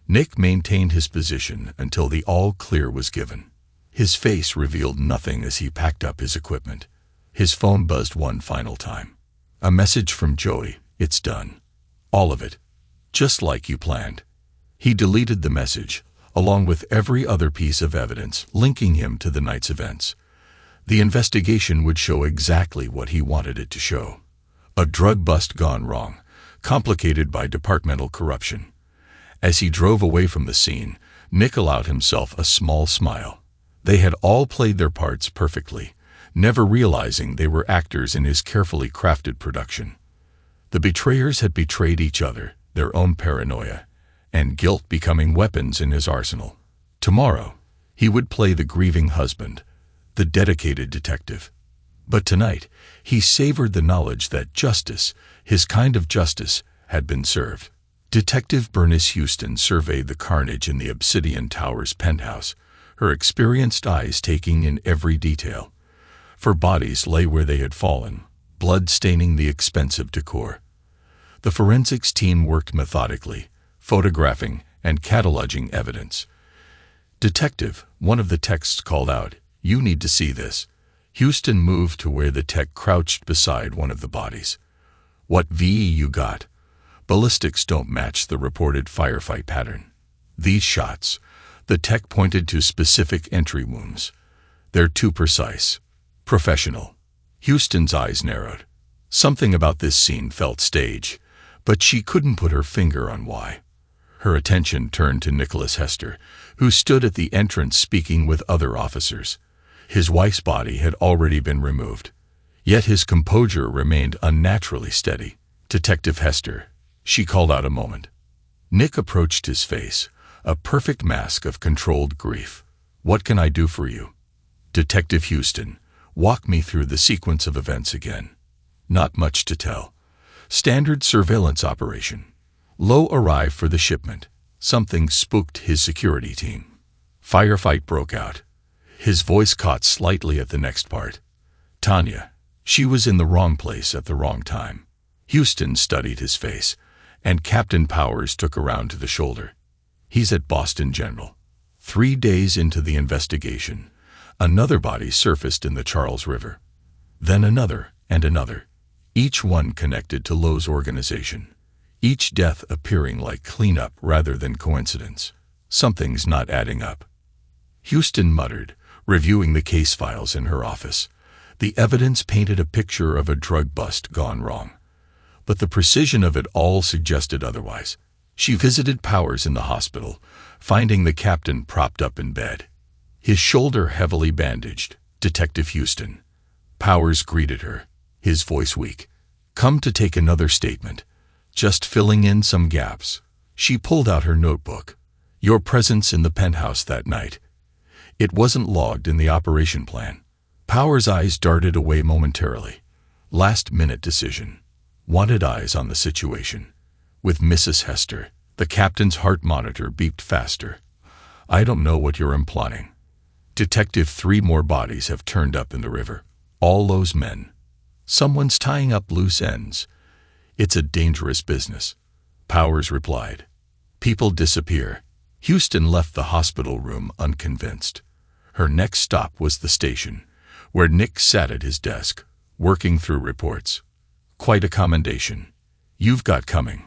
Nick maintained his position until the all-clear was given. His face revealed nothing as he packed up his equipment. His phone buzzed one final time. A message from Joey. It's done. All of it. Just like you planned. He deleted the message, along with every other piece of evidence linking him to the night's events. The investigation would show exactly what he wanted it to show. A drug bust gone wrong, complicated by departmental corruption. As he drove away from the scene, Nick allowed himself a small smile. They had all played their parts perfectly, never realizing they were actors in his carefully crafted production. The betrayers had betrayed each other, their own paranoia, and guilt becoming weapons in his arsenal. Tomorrow, he would play the grieving husband, the dedicated detective. But tonight, he savored the knowledge that justice, his kind of justice, had been served. Detective Bernice Houston surveyed the carnage in the Obsidian Tower's penthouse, her experienced eyes taking in every detail. For bodies lay where they had fallen, blood staining the expensive decor. The forensics team worked methodically, photographing and cataloging evidence. "Detective," one of the techs called out, "you need to see this." Houston moved to where the tech crouched beside one of the bodies. "What VE you got?" "Ballistics don't match the reported firefight pattern. These shots," the tech pointed to specific entry wounds, "they're too precise. Professional." Houston's eyes narrowed. Something about this scene felt staged, but she couldn't put her finger on why. Her attention turned to Nicholas Hester, who stood at the entrance speaking with other officers. His wife's body had already been removed, yet his composure remained unnaturally steady. "Detective Hester," she called out a moment. Nick approached his face, a perfect mask of controlled grief. "What can I do for you?" "Detective Houston, walk me through the sequence of events again." "Not much to tell. Standard surveillance operation. Lowe arrived for the shipment. Something spooked his security team. Firefight broke out." His voice caught slightly at the next part. "Tanya, she was in the wrong place at the wrong time." Houston studied his face, and Captain Powers took a round to the shoulder. "He's at Boston General." 3 days into the investigation, another body surfaced in the Charles River. Then another and another, each one connected to Lowe's organization. Each death appearing like cleanup rather than coincidence. "Something's not adding up." Houston muttered, reviewing the case files in her office. The evidence painted a picture of a drug bust gone wrong, but the precision of it all suggested otherwise. She visited Powers in the hospital, finding the captain propped up in bed, his shoulder heavily bandaged. "Detective Houston." Powers greeted her, his voice weak. "Come to take another statement. Just filling in some gaps." She pulled out her notebook. "Your presence in the penthouse that night. It wasn't logged in the operation plan." Powers' eyes darted away momentarily. Last-minute decision. Wanted eyes on the situation. With Mrs. Hester, the captain's heart monitor beeped faster. "I don't know what you're implying." "Detective, 3 more bodies have turned up in the river. All those men. Someone's tying up loose ends. It's a dangerous business." Powers replied. "People disappear." Houston left the hospital room unconvinced. Her next stop was the station, where Nick sat at his desk, working through reports. "Quite a commendation you've got coming,"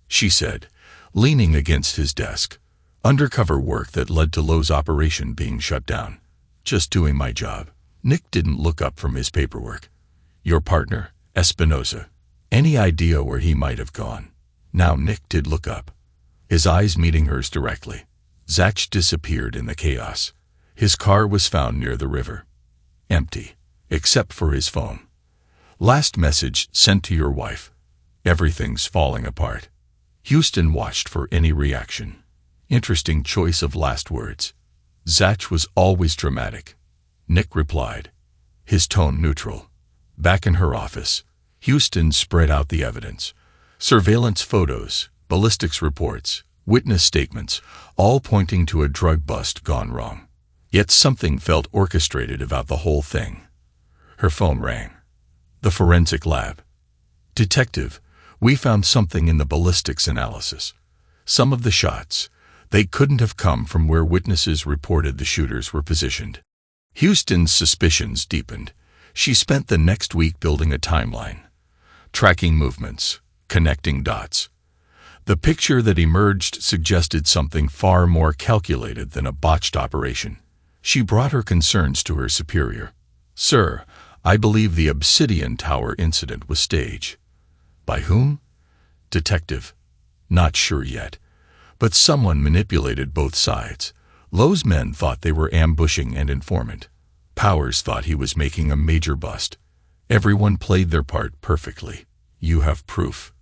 she said, leaning against his desk. "Undercover work that led to Lowe's operation being shut down. Just doing my job." Nick didn't look up from his paperwork. "Your partner, Espinosa. Any idea where he might have gone?" Now Nick did look up, his eyes meeting hers directly. Zach disappeared in the chaos. His car was found near the river. Empty, except for his phone. "Last message sent to your wife. Everything's falling apart." Houston watched for any reaction. Interesting choice of last words. Zach was always dramatic. Nick replied, his tone neutral. Back in her office, Houston spread out the evidence. Surveillance photos, ballistics reports, witness statements, all pointing to a drug bust gone wrong. Yet something felt orchestrated about the whole thing. Her phone rang. The forensic lab. "Detective, we found something in the ballistics analysis. Some of the shots, they couldn't have come from where witnesses reported the shooters were positioned." Houston's suspicions deepened. She spent the next week building a timeline, tracking movements, connecting dots. The picture that emerged suggested something far more calculated than a botched operation. She brought her concerns to her superior. "Sir, I believe the Obsidian Tower incident was staged." "By whom?" "Detective. Not sure yet. But someone manipulated both sides. Lowe's men thought they were ambushing an informant. Powers thought he was making a major bust. Everyone played their part perfectly." "You have proof?"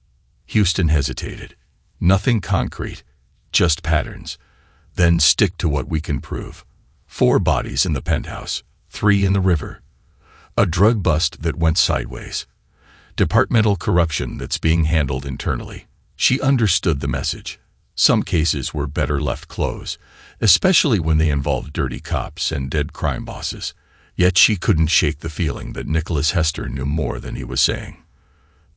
Houston hesitated. "Nothing concrete, just patterns." "Then stick to what we can prove. 4 bodies in the penthouse, 3 in the river. A drug bust that went sideways. Departmental corruption that's being handled internally. She understood the message. Some cases were better left closed, especially when they involved dirty cops and dead crime bosses. Yet she couldn't shake the feeling that Nicholas Hester knew more than he was saying.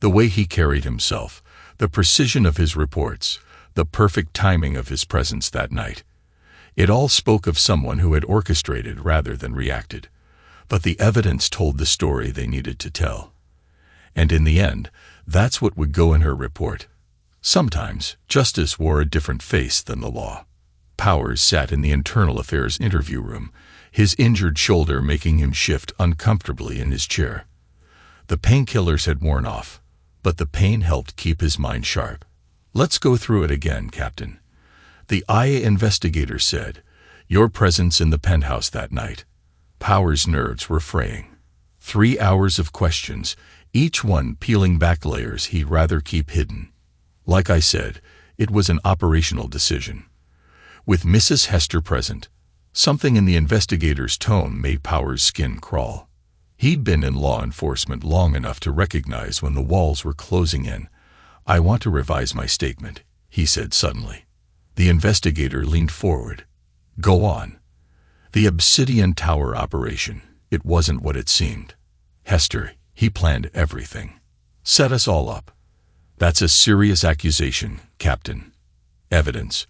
The way he carried himself, the precision of his reports, the perfect timing of his presence that night. It all spoke of someone who had orchestrated rather than reacted. But the evidence told the story they needed to tell. And in the end, that's what would go in her report. Sometimes, justice wore a different face than the law. Powers sat in the internal affairs interview room, his injured shoulder making him shift uncomfortably in his chair. The painkillers had worn off, but the pain helped keep his mind sharp. "Let's go through it again, Captain." The IA investigator said, "Your presence in the penthouse that night." Powers' nerves were fraying. 3 hours of questions, each one peeling back layers he'd rather keep hidden. Like I said, it was an operational decision. With Mrs. Hester present, something in the investigator's tone made Powers' skin crawl. He'd been in law enforcement long enough to recognize when the walls were closing in. "I want to revise my statement," he said suddenly. The investigator leaned forward. "Go on." The Obsidian Tower operation, it wasn't what it seemed. Hester, he planned everything. Set us all up. That's a serious accusation, Captain. Evidence.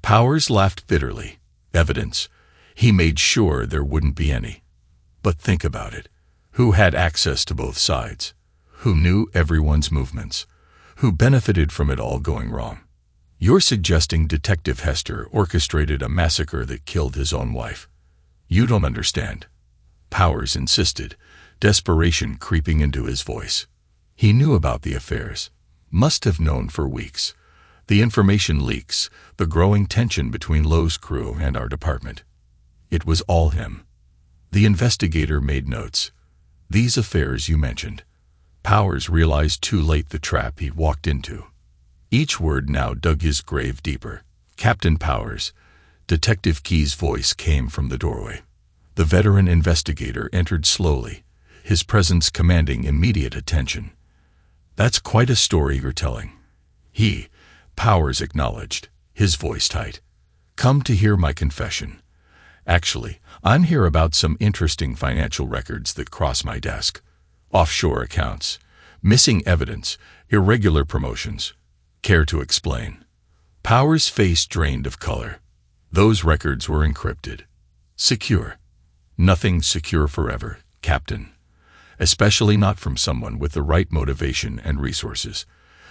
Powers laughed bitterly. Evidence. He made sure there wouldn't be any. But think about it. Who had access to both sides? Who knew everyone's movements? Who benefited from it all going wrong? You're suggesting Detective Hester orchestrated a massacre that killed his own wife. You don't understand. Powers insisted, desperation creeping into his voice. He knew about the affairs. Must have known for weeks. The information leaks, the growing tension between Lowe's crew and our department. It was all him. The investigator made notes. These affairs you mentioned. Powers realized too late the trap he'd walked into. Each word now dug his grave deeper. "Captain Powers." Detective Key's voice came from the doorway. The veteran investigator entered slowly, his presence commanding immediate attention. "That's quite a story you're telling." Powers acknowledged, his voice tight. "Come to hear my confession. Actually, I'm here about some interesting financial records that cross my desk. Offshore accounts, missing evidence, irregular promotions. Care to explain?" Powers' face drained of color. Those records were encrypted. Secure. Nothing secure forever, Captain. Especially not from someone with the right motivation and resources.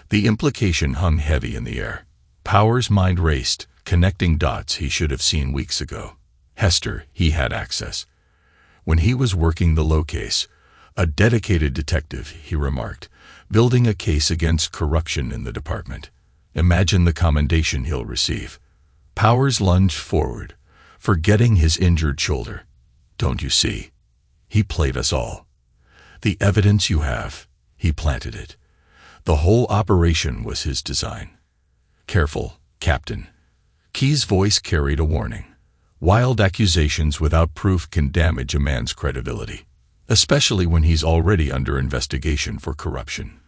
The implication hung heavy in the air. Powers' mind raced, connecting dots he should have seen weeks ago. Hester, he had access. When he was working the Lowe case, a dedicated detective, he remarked, building a case against corruption in the department. Imagine the commendation he'll receive. Powers lunged forward, forgetting his injured shoulder. "Don't you see? He played us all. The evidence you have, he planted it. The whole operation was his design." "Careful, Captain." Key's voice carried a warning. Wild accusations without proof can damage a man's credibility, especially when he's already under investigation for corruption.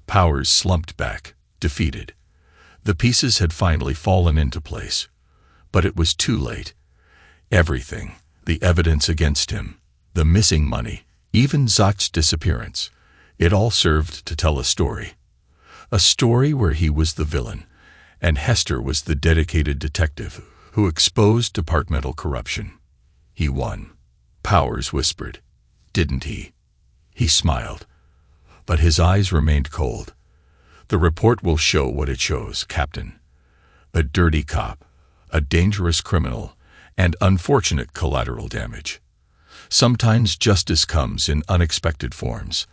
Powers slumped back, defeated. The pieces had finally fallen into place. But it was too late. Everything, the evidence against him, the missing money, even Zach's disappearance, it all served to tell a story. A story where he was the villain, and Hester was the dedicated detective who exposed departmental corruption. He won. Powers whispered. Didn't he? He smiled. But his eyes remained cold. The report will show what it shows, Captain. A dirty cop, a dangerous criminal, and unfortunate collateral damage. Sometimes justice comes in unexpected forms.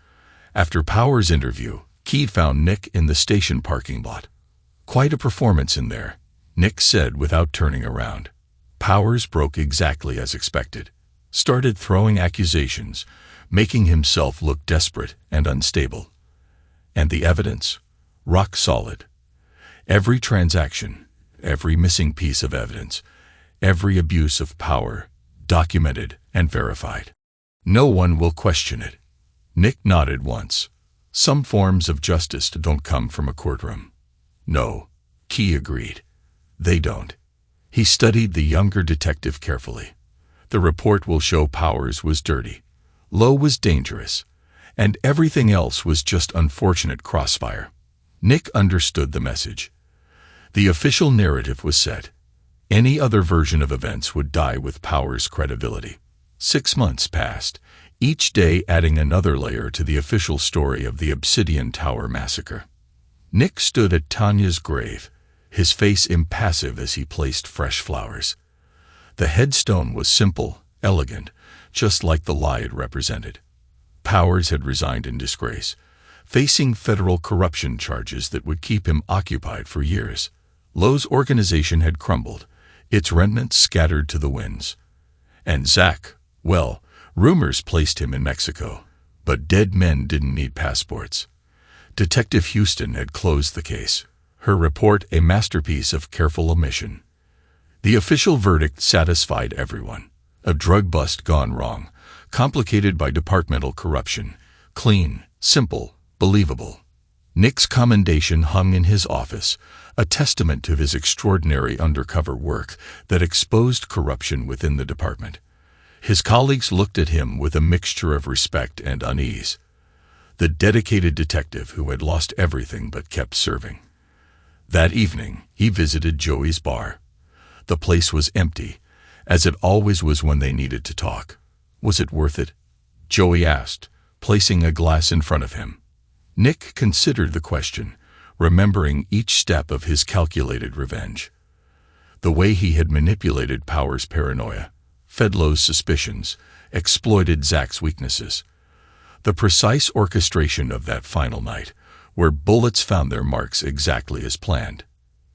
After Powers' interview, Key found Nick in the station parking lot. "Quite a performance in there," Nick said without turning around. Powers broke exactly as expected. Started throwing accusations, making himself look desperate and unstable. And the evidence? Rock solid. Every transaction, every missing piece of evidence, every abuse of power, documented and verified. "No one will question it," Nick nodded once. Some forms of justice don't come from a courtroom. No, Key agreed. They don't. He studied the younger detective carefully. The report will show Powers was dirty, Lowe was dangerous, and everything else was just unfortunate crossfire. Nick understood the message. The official narrative was set. Any other version of events would die with Powers' credibility. 6 months passed, each day adding another layer to the official story of the Obsidian Tower massacre. Nick stood at Tanya's grave, his face impassive as he placed fresh flowers. The headstone was simple, elegant, just like the lie it represented. Powers had resigned in disgrace, facing federal corruption charges that would keep him occupied for years. Lowe's organization had crumbled, its remnants scattered to the winds. And Zach, well, rumors placed him in Mexico, but dead men didn't need passports. Detective Houston had closed the case, her report a masterpiece of careful omission. The official verdict satisfied everyone. A drug bust gone wrong, complicated by departmental corruption. Clean, simple, believable. Nick's commendation hung in his office, a testament to his extraordinary undercover work that exposed corruption within the department. His colleagues looked at him with a mixture of respect and unease. The dedicated detective who had lost everything but kept serving. That evening, he visited Joey's bar. The place was empty, as it always was when they needed to talk. Was it worth it? Joey asked, placing a glass in front of him. Nick considered the question, remembering each step of his calculated revenge. The way he had manipulated Powers' paranoia, fed Lowe's suspicions, exploited Zach's weaknesses. The precise orchestration of that final night, where bullets found their marks exactly as planned.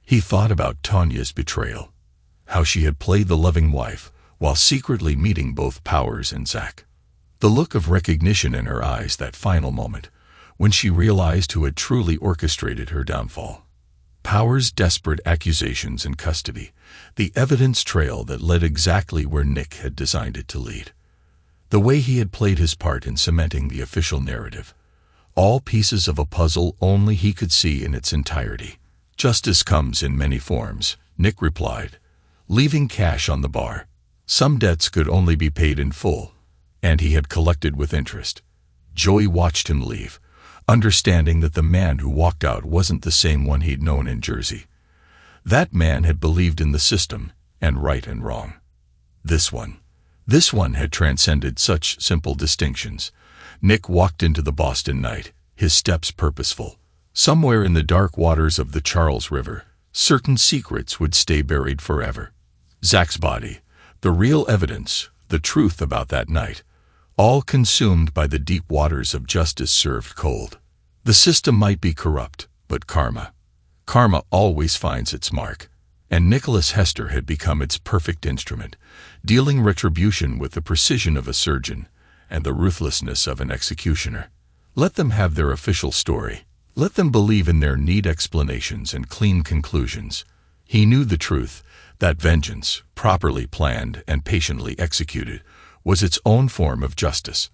He thought about Tanya's betrayal, how she had played the loving wife while secretly meeting both Powers and Zach. The look of recognition in her eyes that final moment, when she realized who had truly orchestrated her downfall. Powers' desperate accusations in custody, the evidence trail that led exactly where Nick had designed it to lead. The way he had played his part in cementing the official narrative. All pieces of a puzzle only he could see in its entirety. Justice comes in many forms, Nick replied, leaving cash on the bar. Some debts could only be paid in full, and he had collected with interest. Joey watched him leave, understanding that the man who walked out wasn't the same one he'd known in Jersey. That man had believed in the system, and right and wrong. This one had transcended such simple distinctions. Nick walked into the Boston night, his steps purposeful. Somewhere in the dark waters of the Charles River, certain secrets would stay buried forever. Zach's body, the real evidence, the truth about that night, all consumed by the deep waters of justice served cold. The system might be corrupt, but karma always finds its mark. And Nicholas Hester had become its perfect instrument, dealing retribution with the precision of a surgeon and the ruthlessness of an executioner. Let them have their official story. Let them believe in their neat explanations and clean conclusions. He knew the truth, that vengeance, properly planned and patiently executed, was its own form of justice.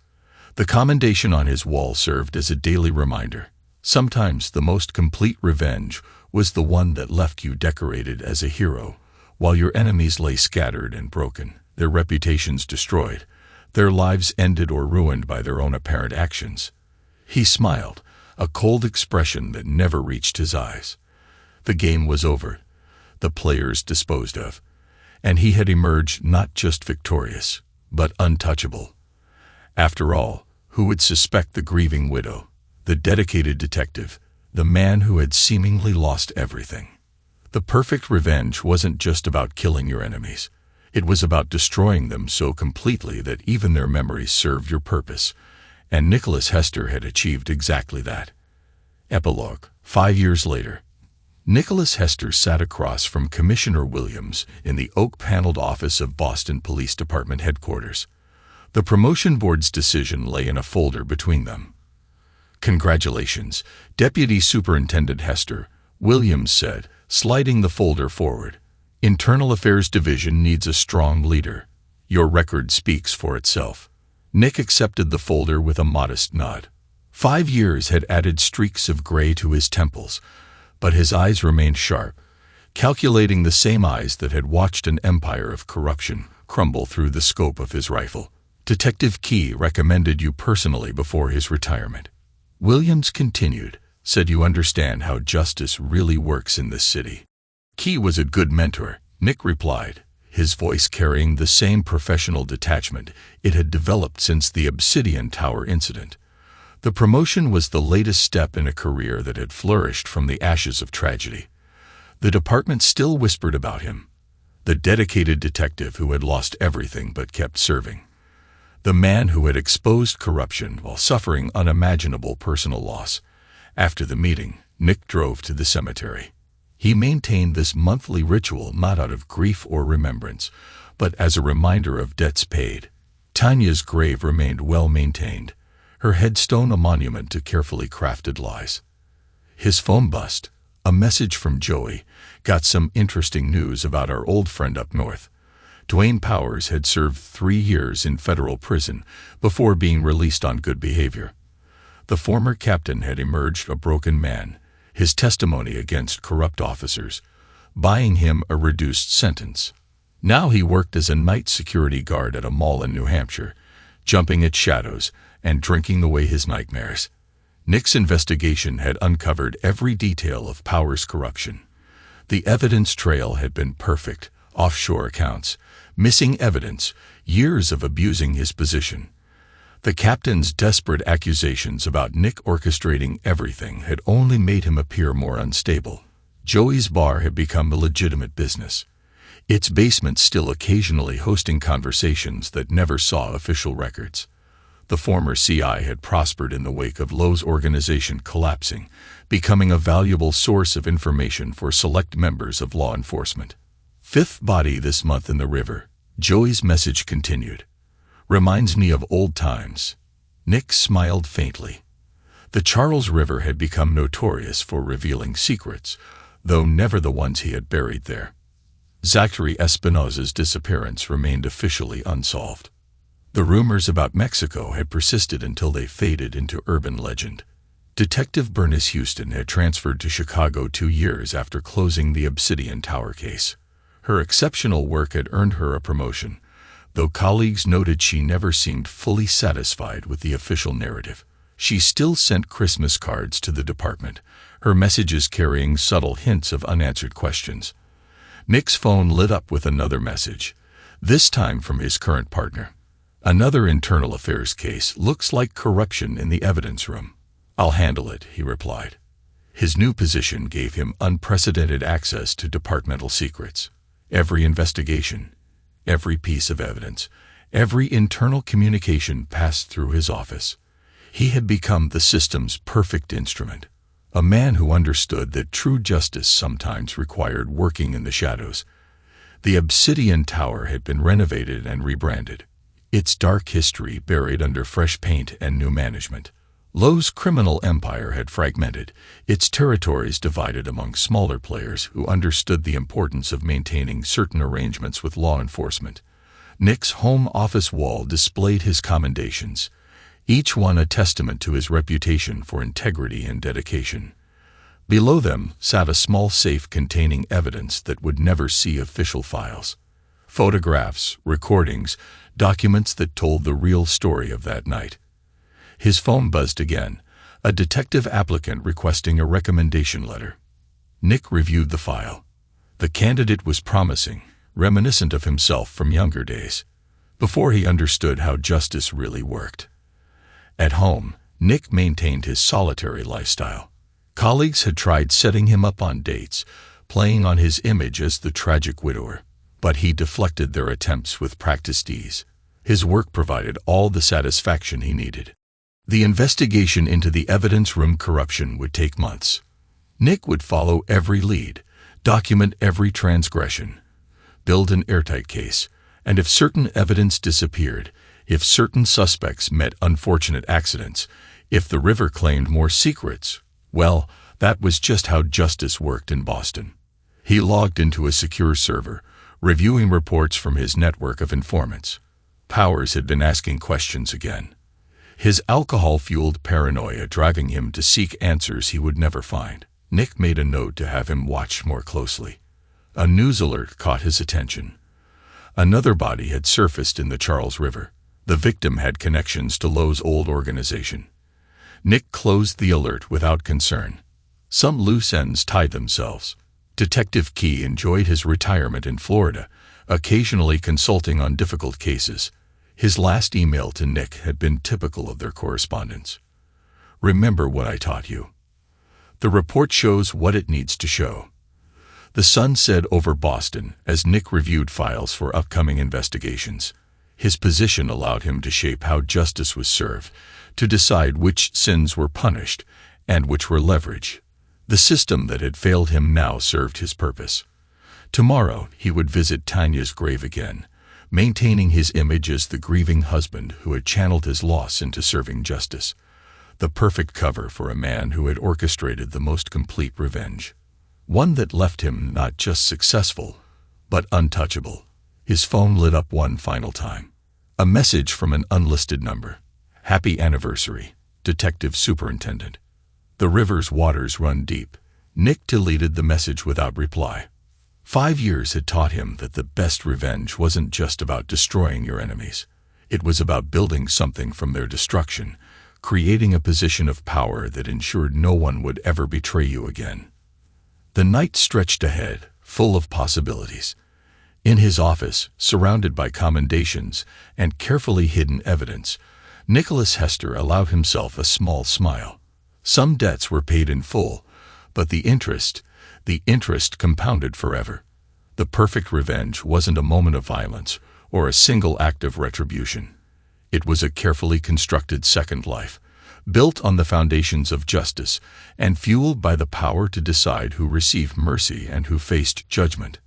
The commendation on his wall served as a daily reminder. Sometimes the most complete revenge was the one that left you decorated as a hero, while your enemies lay scattered and broken, their reputations destroyed, their lives ended or ruined by their own apparent actions. He smiled, a cold expression that never reached his eyes. The game was over, the players disposed of, and he had emerged not just victorious, but untouchable. After all, who would suspect the grieving widow, the dedicated detective, the man who had seemingly lost everything? The perfect revenge wasn't just about killing your enemies. It was about destroying them so completely that even their memories served your purpose, and Nicholas Hester had achieved exactly that. Epilogue. 5 years later, Nicholas Hester sat across from Commissioner Williams in the oak-paneled office of Boston Police Department headquarters. The promotion board's decision lay in a folder between them. "Congratulations, Deputy Superintendent Hester," Williams said, sliding the folder forward. "Internal Affairs Division needs a strong leader. Your record speaks for itself." Nick accepted the folder with a modest nod. 5 years had added streaks of gray to his temples, but his eyes remained sharp, calculating the same eyes that had watched an empire of corruption crumble through the scope of his rifle. Detective Key recommended you personally before his retirement. Williams continued, said you understand how justice really works in this city. Key was a good mentor, Nick replied, his voice carrying the same professional detachment it had developed since the Obsidian Tower incident. The promotion was the latest step in a career that had flourished from the ashes of tragedy. The department still whispered about him, the dedicated detective who had lost everything but kept serving. The man who had exposed corruption while suffering unimaginable personal loss. After the meeting, Nick drove to the cemetery. He maintained this monthly ritual not out of grief or remembrance, but as a reminder of debts paid. Tanya's grave remained well maintained, her headstone a monument to carefully crafted lies. His foam bust, a message from Joey, got some interesting news about our old friend up north. Dwayne Powers had served 3 years in federal prison before being released on good behavior. The former captain had emerged a broken man, his testimony against corrupt officers, buying him a reduced sentence. Now he worked as a night security guard at a mall in New Hampshire, jumping at shadows and drinking away his nightmares. Nick's investigation had uncovered every detail of Powers' corruption. The evidence trail had been perfect: offshore accounts, missing evidence, years of abusing his position. The captain's desperate accusations about Nick orchestrating everything had only made him appear more unstable. Joey's bar had become a legitimate business, its basement still occasionally hosting conversations that never saw official records. The former CI had prospered in the wake of Lowe's organization collapsing, becoming a valuable source of information for select members of law enforcement. 5th body this month in the river, Joey's message continued. Reminds me of old times. Nick smiled faintly. The Charles River had become notorious for revealing secrets, though never the ones he had buried there. Zachary Espinosa's disappearance remained officially unsolved. The rumors about Mexico had persisted until they faded into urban legend. Detective Bernice Houston had transferred to Chicago 2 years after closing the Obsidian Tower case. Her exceptional work had earned her a promotion, though colleagues noted she never seemed fully satisfied with the official narrative. She still sent Christmas cards to the department, her messages carrying subtle hints of unanswered questions. Nick's phone lit up with another message, this time from his current partner. Another internal affairs case. Looks like corruption in the evidence room. I'll handle it, he replied. His new position gave him unprecedented access to departmental secrets. Every investigation, every piece of evidence, every internal communication passed through his office. He had become the system's perfect instrument, a man who understood that true justice sometimes required working in the shadows. The Obsidian Tower had been renovated and rebranded, its dark history buried under fresh paint and new management. Lowe's criminal empire had fragmented, its territories divided among smaller players who understood the importance of maintaining certain arrangements with law enforcement. Nick's home office wall displayed his commendations, each one a testament to his reputation for integrity and dedication. Below them sat a small safe containing evidence that would never see official files. Photographs, recordings, documents that told the real story of that night. His phone buzzed again, a detective applicant requesting a recommendation letter. Nick reviewed the file. The candidate was promising, reminiscent of himself from younger days, before he understood how justice really worked. At home, Nick maintained his solitary lifestyle. Colleagues had tried setting him up on dates, playing on his image as the tragic widower, but he deflected their attempts with practiced ease. His work provided all the satisfaction he needed. The investigation into the evidence room corruption would take months. Nick would follow every lead, document every transgression, build an airtight case, and if certain evidence disappeared, if certain suspects met unfortunate accidents, if the river claimed more secrets, well, that was just how justice worked in Boston. He logged into a secure server, reviewing reports from his network of informants. Powers had been asking questions again, his alcohol-fueled paranoia driving him to seek answers he would never find. Nick made a note to have him watched more closely. A news alert caught his attention. Another body had surfaced in the Charles River. The victim had connections to Lowe's old organization. Nick closed the alert without concern. Some loose ends tied themselves. Detective Key enjoyed his retirement in Florida, occasionally consulting on difficult cases. His last email to Nick had been typical of their correspondence. "Remember what I taught you. The report shows what it needs to show." The Sun said over Boston as Nick reviewed files for upcoming investigations. His position allowed him to shape how justice was served, to decide which sins were punished and which were leverage. The system that had failed him now served his purpose. Tomorrow he would visit Tanya's grave again, maintaining his image as the grieving husband who had channeled his loss into serving justice. The perfect cover for a man who had orchestrated the most complete revenge. One that left him not just successful, but untouchable. His phone lit up one final time. A message from an unlisted number. "Happy anniversary, Detective Superintendent. The river's waters run deep." Nick deleted the message without reply. 5 years had taught him that the best revenge wasn't just about destroying your enemies. It was about building something from their destruction, creating a position of power that ensured no one would ever betray you again. The night stretched ahead, full of possibilities. In his office, surrounded by commendations and carefully hidden evidence, Nicholas Hester allowed himself a small smile. Some debts were paid in full, but the interest compounded forever. The perfect revenge wasn't a moment of violence or a single act of retribution. It was a carefully constructed second life, built on the foundations of justice and fueled by the power to decide who received mercy and who faced judgment.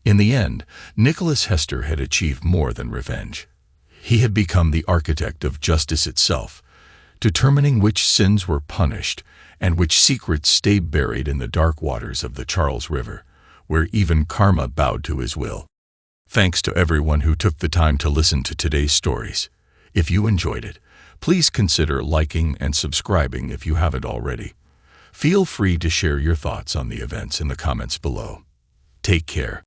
In the end, Nicholas Hester had achieved more than revenge. He had become the architect of justice itself, determining which sins were punished and which secrets stayed buried in the dark waters of the Charles River, where even karma bowed to his will. Thanks to everyone who took the time to listen to today's stories. If you enjoyed it, please consider liking and subscribing if you haven't already. Feel free to share your thoughts on the events in the comments below. Take care.